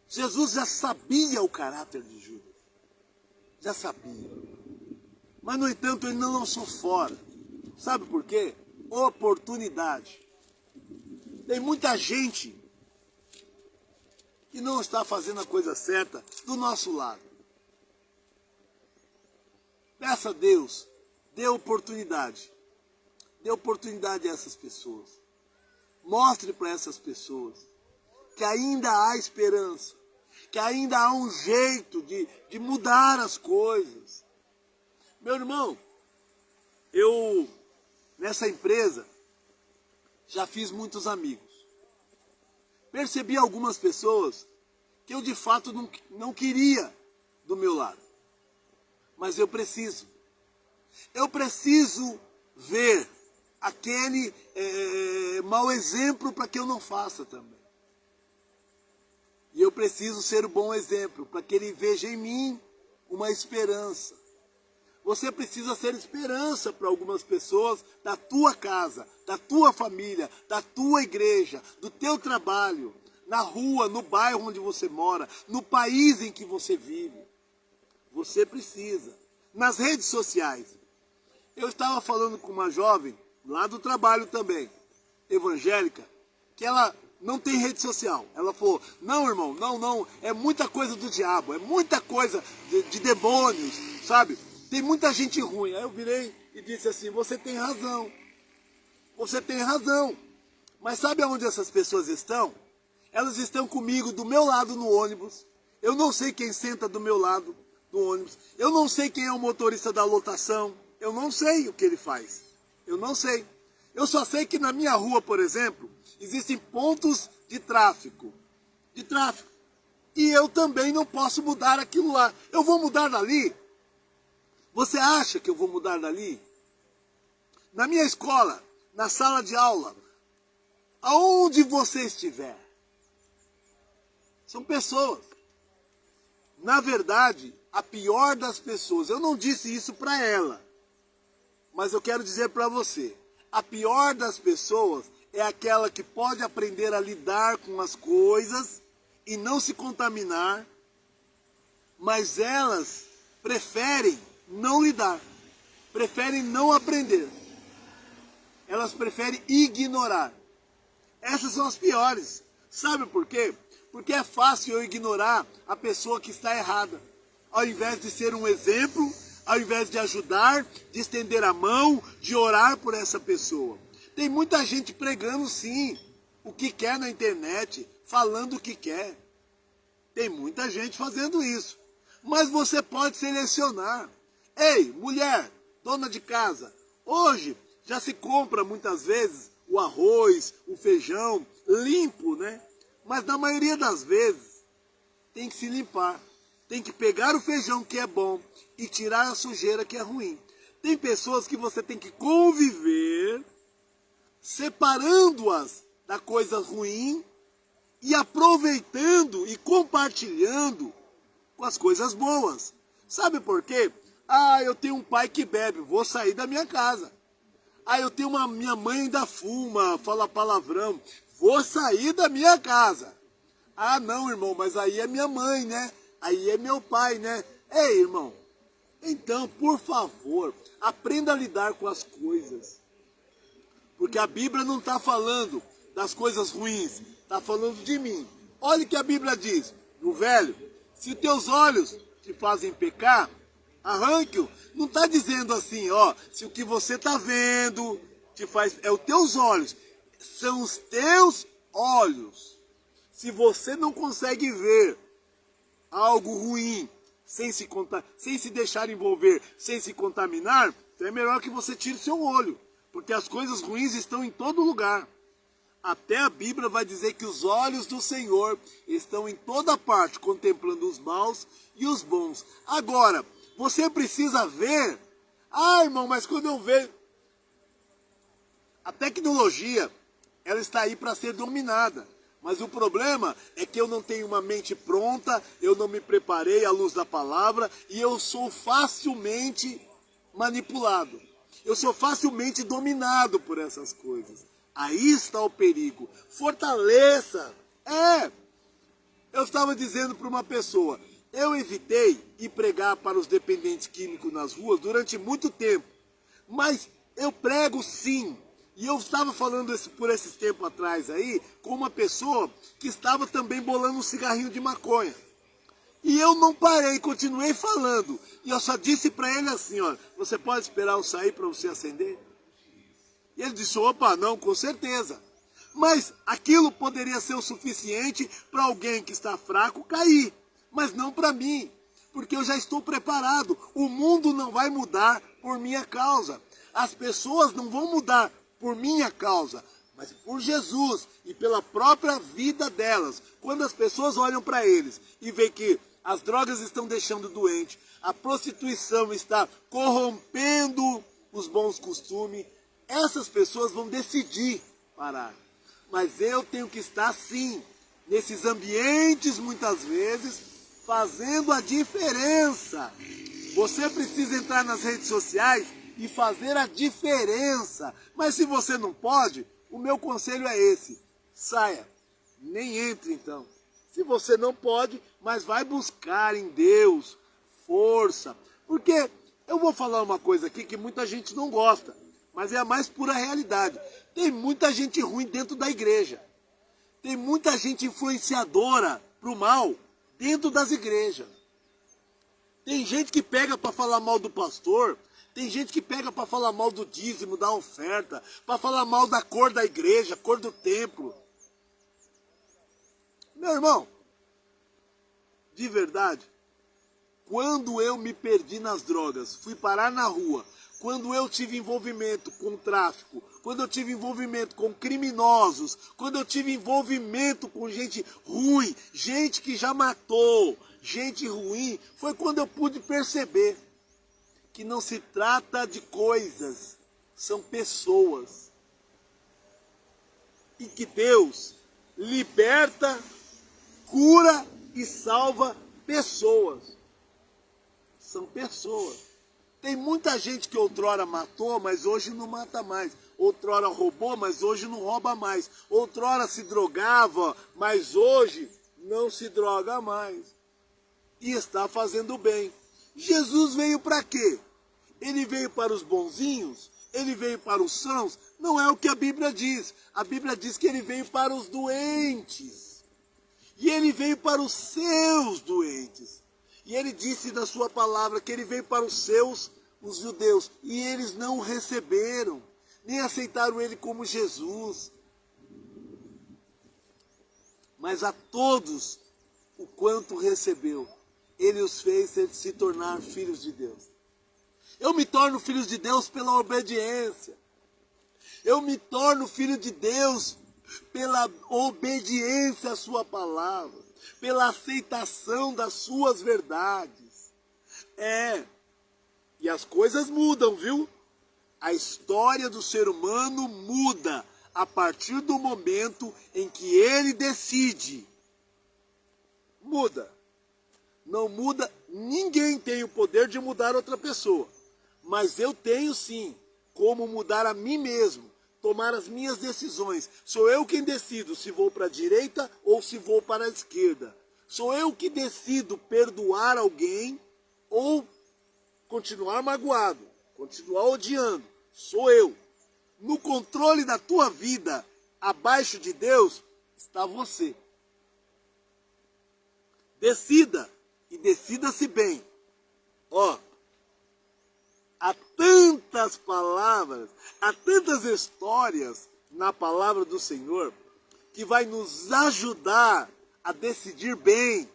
[SPEAKER 1] Jesus já sabia o caráter de Judas. Já sabia. Mas, no entanto, ele não lançou fora. Sabe por quê? Oportunidade. Tem muita gente que não está fazendo a coisa certa do nosso lado. Peça a Deus, dê oportunidade. Dê oportunidade a essas pessoas. Mostre para essas pessoas que ainda há esperança, que ainda há um jeito de mudar as coisas. Meu irmão, eu nessa empresa já fiz muitos amigos. Percebi algumas pessoas que eu de fato não queria do meu lado. Mas eu preciso ver aquele mau exemplo para que eu não faça também. E eu preciso ser o bom exemplo para que ele veja em mim uma esperança. Você precisa ser esperança para algumas pessoas da tua casa, da tua família, da tua igreja, do teu trabalho, na rua, no bairro onde você mora, no país em que você vive. Você precisa. Nas redes sociais. Eu estava falando com uma jovem, lá do trabalho também, evangélica, que ela não tem rede social. Ela falou, não, irmão, não, é muita coisa do diabo, é muita coisa de demônios, sabe? Tem muita gente ruim. Aí eu virei e disse assim, você tem razão. Você tem razão. Mas sabe aonde essas pessoas estão? Elas estão comigo, do meu lado no ônibus. Eu não sei quem senta do meu lado do ônibus. Eu não sei quem é o motorista da lotação. Eu não sei o que ele faz. Eu não sei. Eu só sei que na minha rua, por exemplo, existem pontos de tráfico. E eu também não posso mudar aquilo lá. Eu vou mudar dali? Você acha que eu vou mudar dali? Na minha escola, na sala de aula, aonde você estiver, são pessoas. Na verdade, a pior das pessoas, eu não disse isso para ela, mas eu quero dizer para você, a pior das pessoas é aquela que pode aprender a lidar com as coisas e não se contaminar, mas elas preferem não lidar, preferem não aprender. Elas preferem ignorar. Essas são as piores. Sabe por quê? Porque é fácil eu ignorar a pessoa que está errada. Ao invés de ser um exemplo, ao invés de ajudar, de estender a mão, de orar por essa pessoa. Tem muita gente pregando sim, o que quer na internet, falando o que quer. Tem muita gente fazendo isso. Mas você pode selecionar. Ei, mulher, dona de casa, hoje já se compra muitas vezes o arroz, o feijão, limpo, né? Mas na maioria das vezes tem que se limpar. Tem que pegar o feijão que é bom e tirar a sujeira que é ruim. Tem pessoas que você tem que conviver, separando-as da coisa ruim e aproveitando e compartilhando com as coisas boas. Sabe por quê? Ah, eu tenho um pai que bebe, vou sair da minha casa. Ah, eu tenho minha mãe ainda fuma, fala palavrão, vou sair da minha casa. Ah, não, irmão, mas aí é minha mãe, né? Aí é meu pai, né? Ei, irmão, então, por favor, aprenda a lidar com as coisas. Porque a Bíblia não está falando das coisas ruins, está falando de mim. Olha o que a Bíblia diz, no velho, se teus olhos te fazem pecar, arranque-o. Não está dizendo assim, ó, se o que você está vendo te faz... É os teus olhos, são os teus olhos. Se você não consegue ver algo ruim, sem se deixar envolver, sem se contaminar, então é melhor que você tire seu olho, porque as coisas ruins estão em todo lugar. Até a Bíblia vai dizer que os olhos do Senhor estão em toda parte, contemplando os maus e os bons. Agora, você precisa ver. Ah, irmão, mas quando eu vejo... A tecnologia, ela está aí para ser dominada. Mas o problema é que eu não tenho uma mente pronta, eu não me preparei à luz da palavra e eu sou facilmente manipulado. Eu sou facilmente dominado por essas coisas. Aí está o perigo. Fortaleça. Eu estava dizendo para uma pessoa, eu evitei ir pregar para os dependentes químicos nas ruas durante muito tempo. Mas eu prego sim. E eu estava falando por esses tempos atrás aí, com uma pessoa que estava também bolando um cigarrinho de maconha. E eu não parei, continuei falando. E eu só disse para ele assim, ó, você pode esperar eu sair para você acender? E ele disse, opa, não, com certeza. Mas aquilo poderia ser o suficiente para alguém que está fraco cair. Mas não para mim, porque eu já estou preparado. O mundo não vai mudar por minha causa. As pessoas não vão mudar por minha causa, mas por Jesus e pela própria vida delas. Quando as pessoas olham para eles e veem que as drogas estão deixando doente, a prostituição está corrompendo os bons costumes, essas pessoas vão decidir parar. Mas eu tenho que estar sim, nesses ambientes muitas vezes, fazendo a diferença. Você precisa entrar nas redes sociais e fazer a diferença. Mas se você não pode, o meu conselho é esse. Saia. Nem entre então. Se você não pode, mas vai buscar em Deus força. Porque eu vou falar uma coisa aqui que muita gente não gosta, mas é a mais pura realidade. Tem muita gente ruim dentro da igreja. Tem muita gente influenciadora pro mal dentro das igrejas. Tem gente que pega para falar mal do pastor. Tem gente que pega para falar mal do dízimo, da oferta, para falar mal da cor da igreja, cor do templo. Meu irmão, de verdade, quando eu me perdi nas drogas, fui parar na rua, quando eu tive envolvimento com tráfico, quando eu tive envolvimento com criminosos, quando eu tive envolvimento com gente ruim, gente que já matou, gente ruim, foi quando eu pude perceber que não se trata de coisas, são pessoas. E que Deus liberta, cura e salva pessoas. São pessoas. Tem muita gente que outrora matou, mas hoje não mata mais. outrora roubou, mas hoje não rouba mais. Outrora se drogava, mas hoje não se droga mais. E está fazendo bem. Jesus veio para quê? Ele veio para os bonzinhos? Ele veio para os sãos? Não é o que a Bíblia diz. A Bíblia diz que ele veio para os doentes. E ele veio para os seus doentes. E ele disse na sua palavra que ele veio para os seus, os judeus. E eles não o receberam, nem aceitaram ele como Jesus. Mas a todos, o quanto recebeu, ele os fez se tornar filhos de Deus. Eu me torno filho de Deus pela obediência. Eu me torno filho de Deus pela obediência à sua palavra, pela aceitação das suas verdades. E as coisas mudam, viu? A história do ser humano muda a partir do momento em que ele decide. Muda. Não muda, ninguém tem o poder de mudar outra pessoa. Mas eu tenho sim como mudar a mim mesmo, tomar as minhas decisões. Sou eu quem decido se vou para a direita ou se vou para a esquerda. Sou eu que decido perdoar alguém ou continuar magoado, continuar odiando. Sou eu. No controle da tua vida, abaixo de Deus, está você. Decida e decida-se bem. Há tantas palavras, há tantas histórias na palavra do Senhor que vai nos ajudar a decidir bem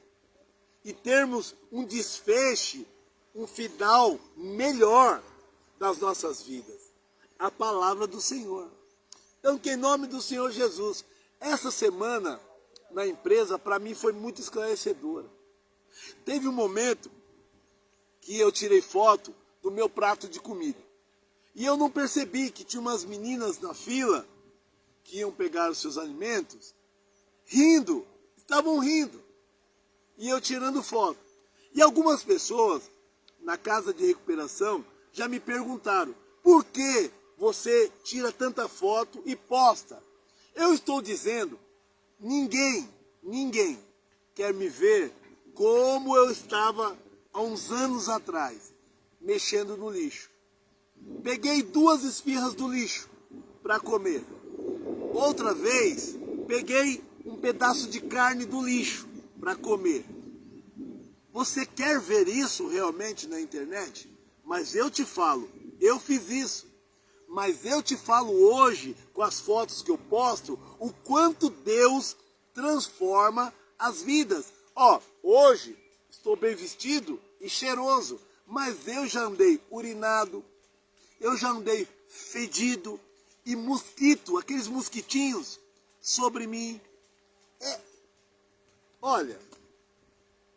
[SPEAKER 1] e termos um desfecho, um final melhor das nossas vidas. A palavra do Senhor. Então, que em nome do Senhor Jesus, essa semana na empresa para mim foi muito esclarecedora. Teve um momento que eu tirei foto do meu prato de comida. E eu não percebi que tinha umas meninas na fila que iam pegar os seus alimentos, rindo, estavam rindo. E eu tirando foto. E algumas pessoas na casa de recuperação já me perguntaram: por que você tira tanta foto e posta? Eu estou dizendo, ninguém quer me ver como eu estava há uns anos atrás, mexendo no lixo. Peguei 2 esfirras do lixo para comer. Outra vez, peguei um pedaço de carne do lixo para comer. Você quer ver isso realmente na internet? Mas eu te falo, eu fiz isso. Mas eu te falo hoje, com as fotos que eu posto, o quanto Deus transforma as vidas. Hoje estou bem vestido e cheiroso, mas eu já andei urinado, eu já andei fedido, e mosquito, aqueles mosquitinhos sobre mim. Olha,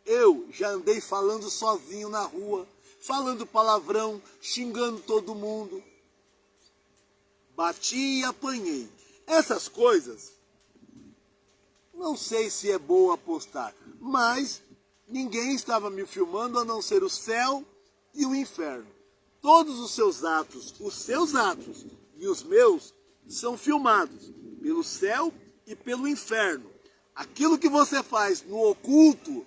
[SPEAKER 1] eu já andei falando sozinho na rua, falando palavrão, xingando todo mundo. Bati e apanhei. Essas coisas, não sei se é boa postar, mas ninguém estava me filmando a não ser o céu e o inferno. Todos os seus atos e os meus são filmados pelo céu e pelo inferno. Aquilo que você faz no oculto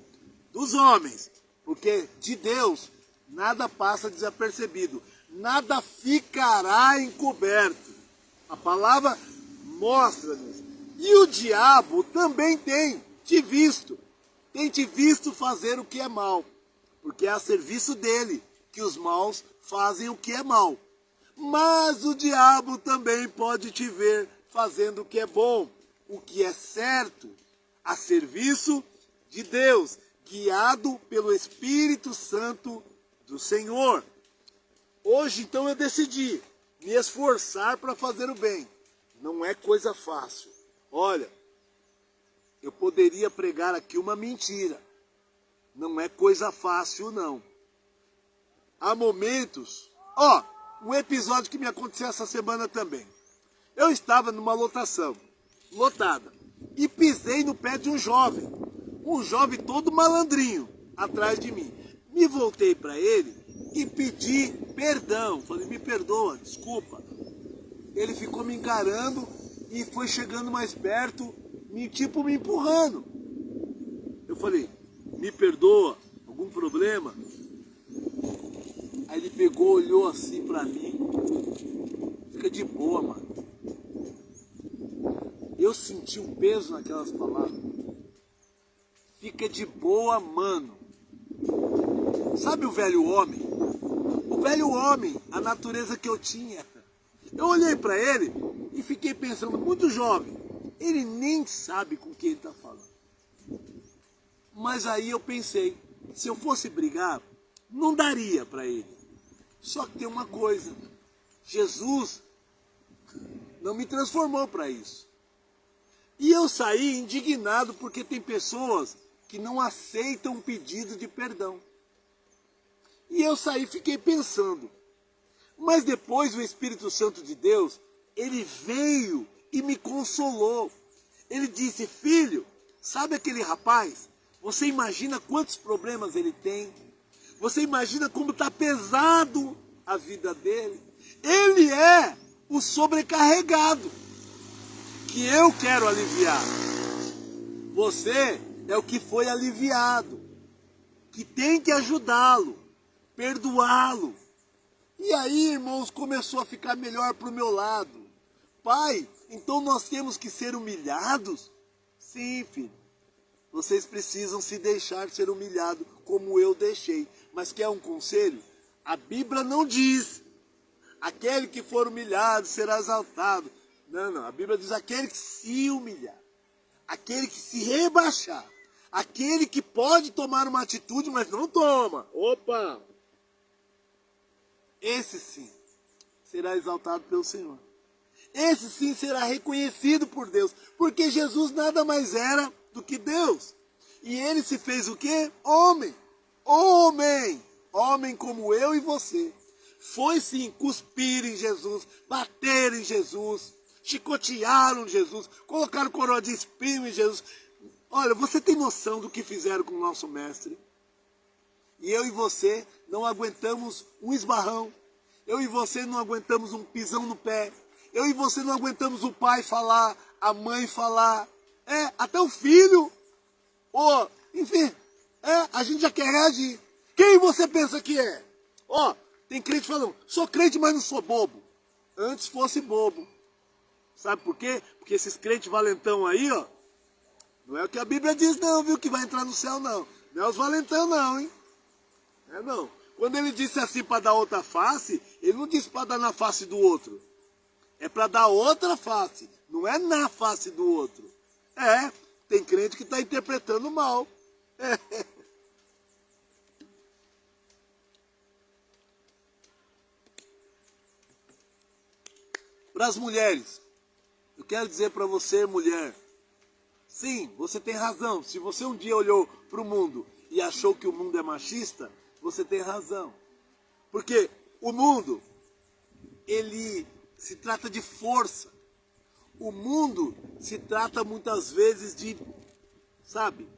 [SPEAKER 1] dos homens, porque de Deus nada passa desapercebido, nada ficará encoberto. A palavra mostra-nos. E o diabo também tem te visto fazer o que é mal, porque é a serviço dele que os maus fazem o que é mal. Mas o diabo também pode te ver fazendo o que é bom, o que é certo, a serviço de Deus, guiado pelo Espírito Santo do Senhor. Hoje, então, eu decidi me esforçar para fazer o bem. Não é coisa fácil. Olha, eu poderia pregar aqui uma mentira. Não é coisa fácil, não. Há momentos... um episódio que me aconteceu essa semana também. Eu estava numa lotação, lotada, e pisei no pé de um jovem todo malandrinho, atrás de mim. Me voltei para ele e pedi perdão. Falei, me perdoa, desculpa. ele ficou me encarando e foi chegando mais perto, tipo me empurrando. Eu falei, me perdoa, algum problema? Aí ele pegou, olhou assim pra mim, fica de boa, mano. Eu senti um peso naquelas palavras. Fica de boa, mano. Sabe o velho homem? O velho homem, a natureza que eu tinha. Eu olhei pra ele e fiquei pensando, muito jovem, ele nem sabe com quem ele tá falando. Mas aí eu pensei, se eu fosse brigar, não daria pra ele. Só que tem uma coisa, Jesus não me transformou para isso. E eu saí indignado porque tem pessoas que não aceitam um pedido de perdão. E eu saí e fiquei pensando. Mas depois o Espírito Santo de Deus, ele veio e me consolou. Ele disse, filho, sabe aquele rapaz? Você imagina quantos problemas ele tem? Você imagina como está pesado a vida dele? Ele é o sobrecarregado que eu quero aliviar. Você é o que foi aliviado, que tem que ajudá-lo, perdoá-lo. E aí, irmãos, começou a ficar melhor para o meu lado. Pai, então nós temos que ser humilhados? Sim, filho. Vocês precisam se deixar ser humilhado como eu deixei. Mas quer um conselho? A Bíblia não diz, aquele que for humilhado será exaltado. Não, a Bíblia diz aquele que se humilhar, aquele que se rebaixar, aquele que pode tomar uma atitude, mas não toma. Opa! Esse sim será exaltado pelo Senhor. Esse sim será reconhecido por Deus, porque Jesus nada mais era do que Deus. E ele se fez o quê? Homem. Homem como eu e você. Foi sim cuspir em Jesus, bater em Jesus, chicotearam Jesus, colocaram coroa de espinho em Jesus. Olha, você tem noção do que fizeram com o nosso mestre? E eu e você não aguentamos um esbarrão. Eu e você não aguentamos um pisão no pé. Eu e você não aguentamos o pai falar, a mãe falar. Até o filho. Enfim, a gente já quer reagir. Quem você pensa que é? Tem crente falando, sou crente, mas não sou bobo. Antes fosse bobo. Sabe por quê? Porque esses crentes valentão aí, não é o que a Bíblia diz não, viu? Que vai entrar no céu, não. Não é os valentão não, hein? Não. Quando ele disse assim para dar outra face, ele não disse para dar na face do outro. É para dar outra face, não é na face do outro. Tem crente que está interpretando mal. Para as mulheres, eu quero dizer para você, mulher, sim, você tem razão. Se você um dia olhou para o mundo e achou que o mundo é machista, você tem razão. Porque o mundo, ele se trata de força. O mundo se trata muitas vezes de, sabe,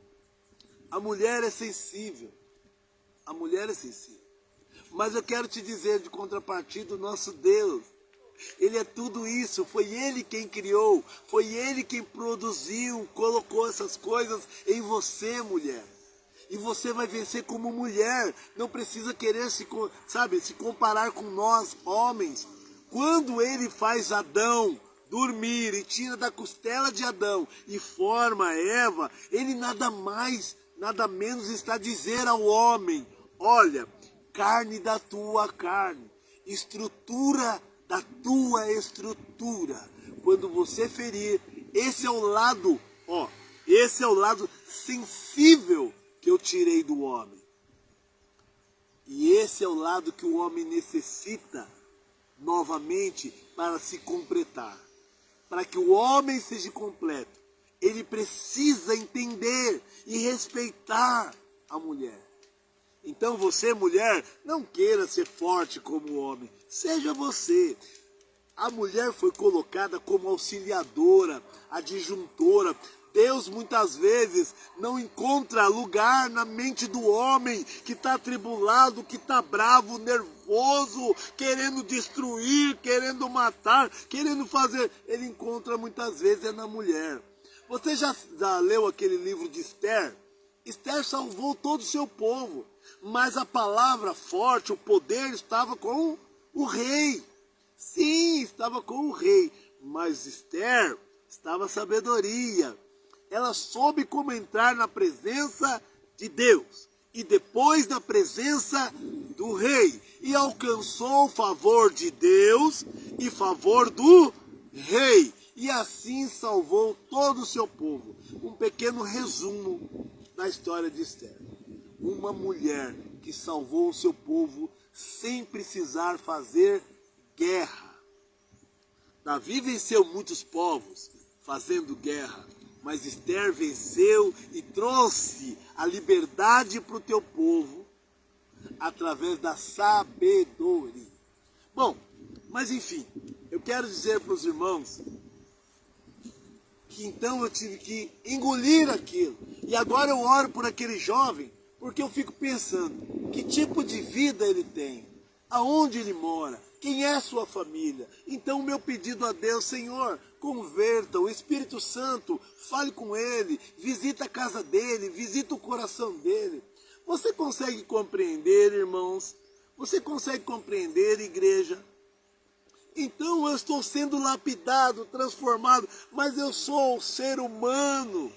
[SPEAKER 1] a mulher é sensível. A mulher é sensível. Mas eu quero te dizer de contrapartida, o nosso Deus, ele é tudo isso, foi ele quem criou, foi ele quem produziu, colocou essas coisas em você, mulher. E você vai vencer como mulher, não precisa querer se comparar com nós, homens. Quando ele faz Adão dormir e tira da costela de Adão e forma Eva, ele nada mais, nada menos está a dizer ao homem, olha, carne da tua carne, estrutura da tua estrutura. Quando você ferir, esse é o lado sensível que eu tirei do homem. E esse é o lado que o homem necessita novamente para se completar. Para que o homem seja completo, ele precisa entender e respeitar a mulher. Então você, mulher, não queira ser forte como o homem. Seja você. A mulher foi colocada como auxiliadora, adjuntora. Deus muitas vezes não encontra lugar na mente do homem que está atribulado, que está bravo, nervoso, querendo destruir, querendo matar, querendo fazer. Ele encontra muitas vezes na mulher. Você já leu aquele livro de Esther? Esther salvou todo o seu povo, mas a palavra forte, o poder estava com o rei. Sim, estava com o rei, mas Esther estava a sabedoria. Ela soube como entrar na presença de Deus e depois da presença do rei e alcançou o favor de Deus e favor do rei e assim salvou todo o seu povo. Um pequeno resumo da história de Esther. Uma mulher que salvou o seu povo sem precisar fazer guerra. Davi venceu muitos povos fazendo guerra, mas Esther venceu e trouxe a liberdade para o teu povo através da sabedoria. Bom, mas enfim, eu quero dizer para os irmãos que então eu tive que engolir aquilo. E agora eu oro por aquele jovem, porque eu fico pensando, que tipo de vida ele tem? Aonde ele mora? Quem é sua família? Então o meu pedido a Deus, Senhor, converta, o Espírito Santo, fale com ele, visita a casa dele, visita o coração dele. Você consegue compreender, irmãos? Você consegue compreender, igreja? Então eu estou sendo lapidado, transformado, mas eu sou ser humano.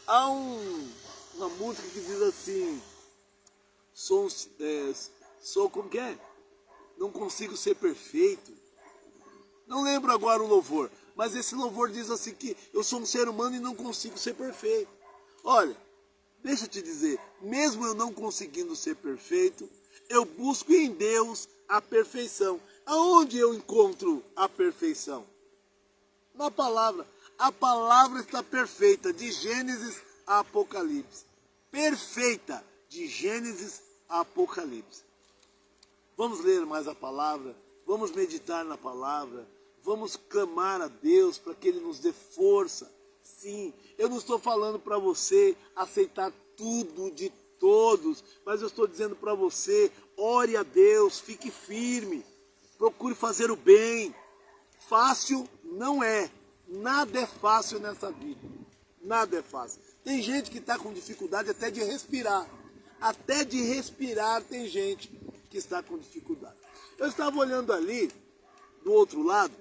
[SPEAKER 1] Há uma música que diz assim, sou como que é? Não consigo ser perfeito. Não lembro agora o louvor, mas esse louvor diz assim que eu sou um ser humano e não consigo ser perfeito. Olha, deixa eu te dizer, mesmo eu não conseguindo ser perfeito, eu busco em Deus a perfeição. Aonde eu encontro a perfeição? Na palavra. A palavra está perfeita, de Gênesis a Apocalipse. Perfeita, de Gênesis a Apocalipse. Vamos ler mais a palavra, vamos meditar na palavra, vamos clamar a Deus para que Ele nos dê força. Sim, eu não estou falando para você aceitar tudo de todos, mas eu estou dizendo para você, ore a Deus, fique firme, procure fazer o bem. Fácil não é, nada é fácil nessa vida, nada é fácil. Tem gente que está com dificuldade até de respirar, tem gente que está com dificuldade. Eu estava olhando ali, do outro lado,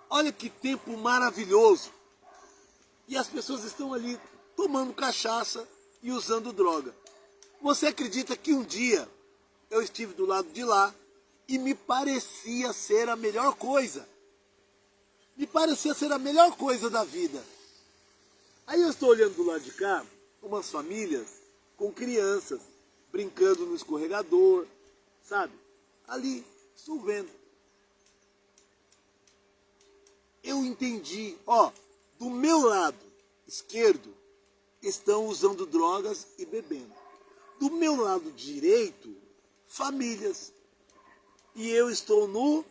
[SPEAKER 1] olha que tempo maravilhoso, e as pessoas estão ali tomando cachaça e usando droga. Você acredita que um dia eu estive do lado de lá e me parecia ser a melhor coisa? Me parecia ser a melhor coisa da vida. Aí eu estou olhando do lado de cá, umas famílias com crianças, brincando no escorregador, sabe? Ali, estou vendo. Eu entendi, ó, do meu lado esquerdo estão usando drogas e bebendo. Do meu lado direito, famílias. E eu estou no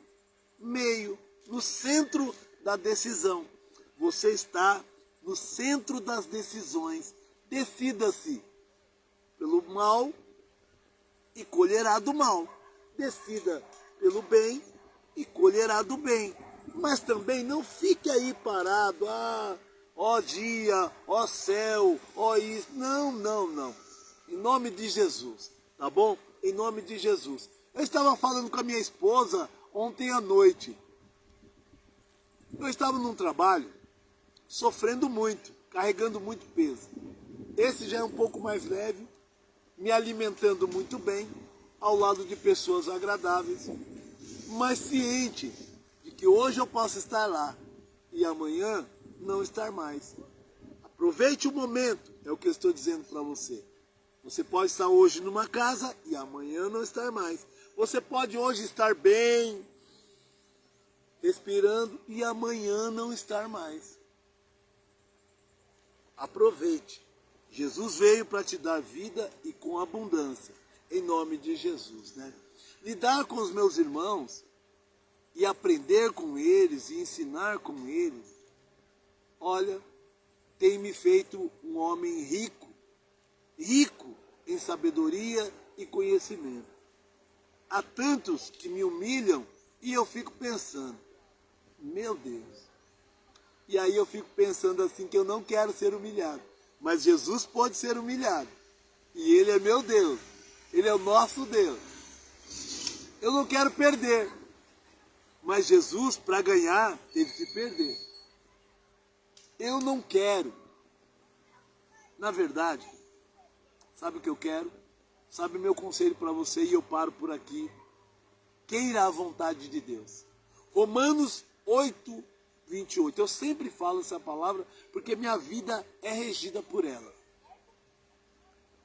[SPEAKER 1] meio, no centro da decisão. Você está no centro das decisões. Decida-se pelo mal e colherá do mal. Decida pelo bem e colherá do bem. Mas também não fique aí parado, ó dia, ó céu, ó isso. Não, não, não. Em nome de Jesus, tá bom? Em nome de Jesus. Eu estava falando com a minha esposa ontem à noite. Eu estava num trabalho, sofrendo muito, carregando muito peso. Esse já é um pouco mais leve, me alimentando muito bem, ao lado de pessoas agradáveis, mas ciente de que hoje eu posso estar lá e amanhã não estar mais. Aproveite o momento, é o que eu estou dizendo para você. Você pode estar hoje numa casa e amanhã não estar mais. Você pode hoje estar bem, respirando, e amanhã não estar mais. Aproveite. Jesus veio para te dar vida e com abundância. Em nome de Jesus, né? Lidar com os meus irmãos e aprender com eles e ensinar com eles. olha, tem me feito um homem rico, rico em sabedoria e conhecimento. Há tantos que me humilham e eu fico pensando, meu Deus. E aí eu fico pensando assim que eu não quero ser humilhado. Mas Jesus pode ser humilhado. E Ele é meu Deus. Ele é o nosso Deus. Eu não quero perder. Mas Jesus, para ganhar, teve que perder. Eu não quero. Na verdade, sabe o que eu quero? Sabe o meu conselho para você e eu paro por aqui. Queira a vontade de Deus. Romanos 8, 28. Eu sempre falo essa palavra porque minha vida é regida por ela.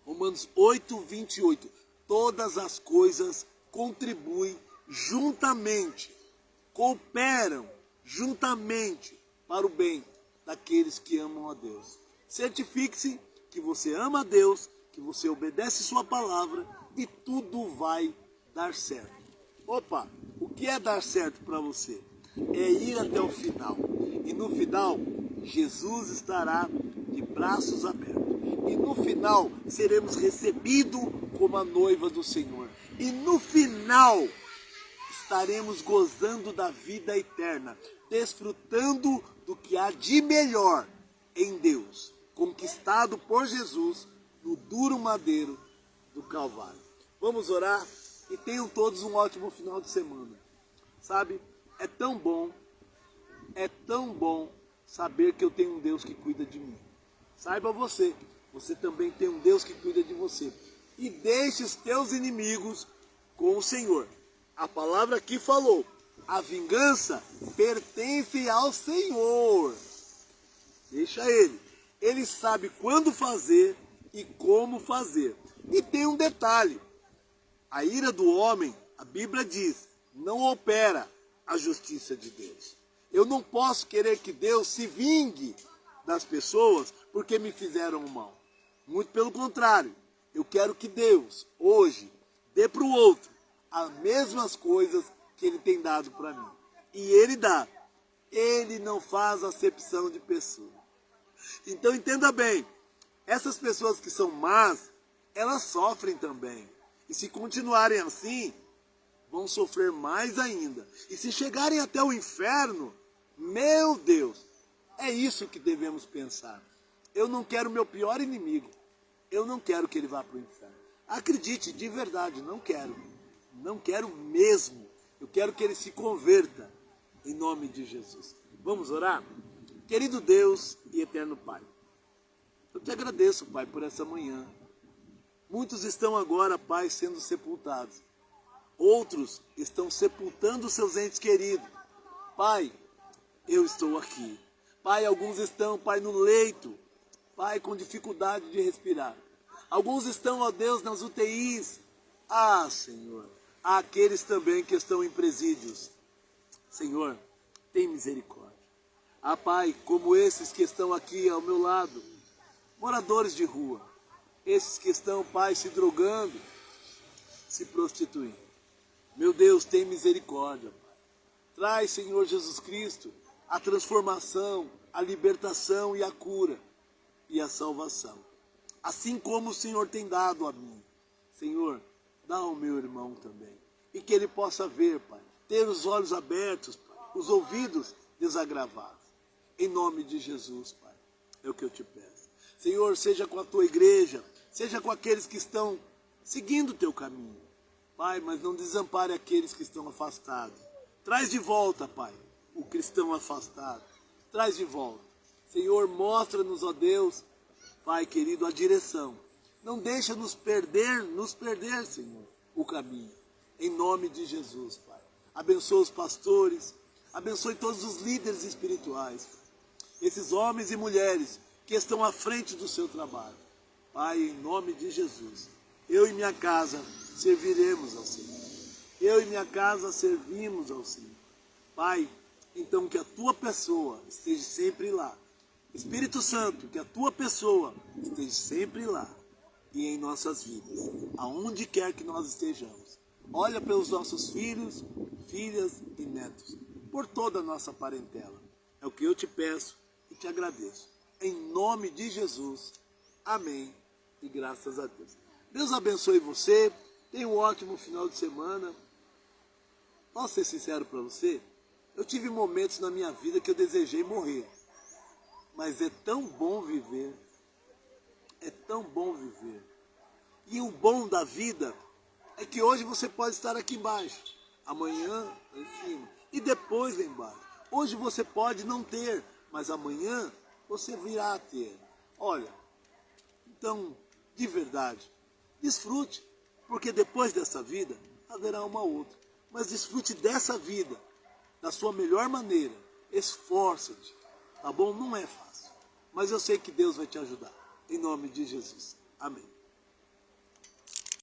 [SPEAKER 1] Romanos 8, 28. Todas as coisas contribuem juntamente, cooperam juntamente para o bem daqueles que amam a Deus. Certifique-se que você ama a Deus, que você obedece sua palavra e tudo vai dar certo. Opa, o que é dar certo para você? É ir até o final. E no final, Jesus estará de braços abertos. E no final, seremos recebidos como a noiva do Senhor. E no final, estaremos gozando da vida eterna, desfrutando do que há de melhor em Deus, conquistado por Jesus no duro madeiro do Calvário. Vamos orar e tenham todos um ótimo final de semana. Sabe, é tão bom saber que eu tenho um Deus que cuida de mim. Saiba você também tem um Deus que cuida de você. E deixe os teus inimigos com o Senhor. A palavra aqui falou, a vingança pertence ao Senhor. Deixa Ele. Ele sabe quando fazer e como fazer. E tem um detalhe. A ira do homem, a Bíblia diz, não opera a justiça de Deus. Eu não posso querer que Deus se vingue das pessoas porque me fizeram o mal. Muito pelo contrário. Eu quero que Deus, hoje, dê para o outro as mesmas coisas que Ele tem dado para mim. E Ele dá. Ele não faz acepção de pessoa. Então entenda bem, essas pessoas que são más, elas sofrem também. E se continuarem assim, vão sofrer mais ainda. E se chegarem até o inferno, meu Deus, é isso que devemos pensar. Eu não quero o meu pior inimigo. Eu não quero que ele vá para o inferno. Acredite, de verdade, não quero. Não quero mesmo. Eu quero que ele se converta em nome de Jesus. Vamos orar? Querido Deus e eterno Pai, eu te agradeço, Pai, por essa manhã. Muitos estão agora, Pai, sendo sepultados. Outros estão sepultando seus entes queridos. Pai, eu estou aqui. Pai, alguns estão, Pai, no leito. Pai, com dificuldade de respirar. Alguns estão, ó Deus, nas UTIs. Ah, Senhor, há aqueles também que estão em presídios. Senhor, tem misericórdia. Ah, Pai, como esses que estão aqui ao meu lado, moradores de rua. Esses que estão, Pai, se drogando, se prostituindo. Meu Deus, tem misericórdia, Pai. Traz, Senhor Jesus Cristo, a transformação, a libertação e a cura e a salvação. Assim como o Senhor tem dado a mim. Senhor, dá ao meu irmão também. E que ele possa ver, Pai, ter os olhos abertos, Pai, os ouvidos desagravados. Em nome de Jesus, Pai, é o que eu te peço. Senhor, seja com a tua igreja, seja com aqueles que estão seguindo o teu caminho. Pai, mas não desampare aqueles que estão afastados. Traz de volta, Pai, o cristão afastado. Traz de volta. Senhor, mostra-nos, ó Deus, Pai querido, a direção. Não deixa nos perder, Senhor, o caminho. Em nome de Jesus, Pai. Abençoa os pastores, abençoe todos os líderes espirituais. Esses homens e mulheres que estão à frente do seu trabalho. Pai, em nome de Jesus, eu e minha casa serviremos ao Senhor. Eu e minha casa servimos ao Senhor. Pai, então que a tua pessoa esteja sempre lá. Espírito Santo, que a tua pessoa esteja sempre lá e em nossas vidas, aonde quer que nós estejamos. Olha pelos nossos filhos, filhas e netos, por toda a nossa parentela. É o que eu te peço e Eu te agradeço. Em nome de Jesus. Amém. E graças a Deus. Deus abençoe você. Tenha um ótimo final de semana. Posso ser sincero para você? Eu tive momentos na minha vida que eu desejei morrer. Mas é tão bom viver. É tão bom viver. E o bom da vida é que hoje você pode estar aqui embaixo. Amanhã lá em cima. E depois lá embaixo. Hoje você pode não ter, mas amanhã você virá a ter. Olha, então, de verdade, desfrute. Porque depois dessa vida haverá uma outra. Mas desfrute dessa vida da sua melhor maneira. Esforça-te, tá bom? Não é fácil. Mas eu sei que Deus vai te ajudar. Em nome de Jesus. Amém.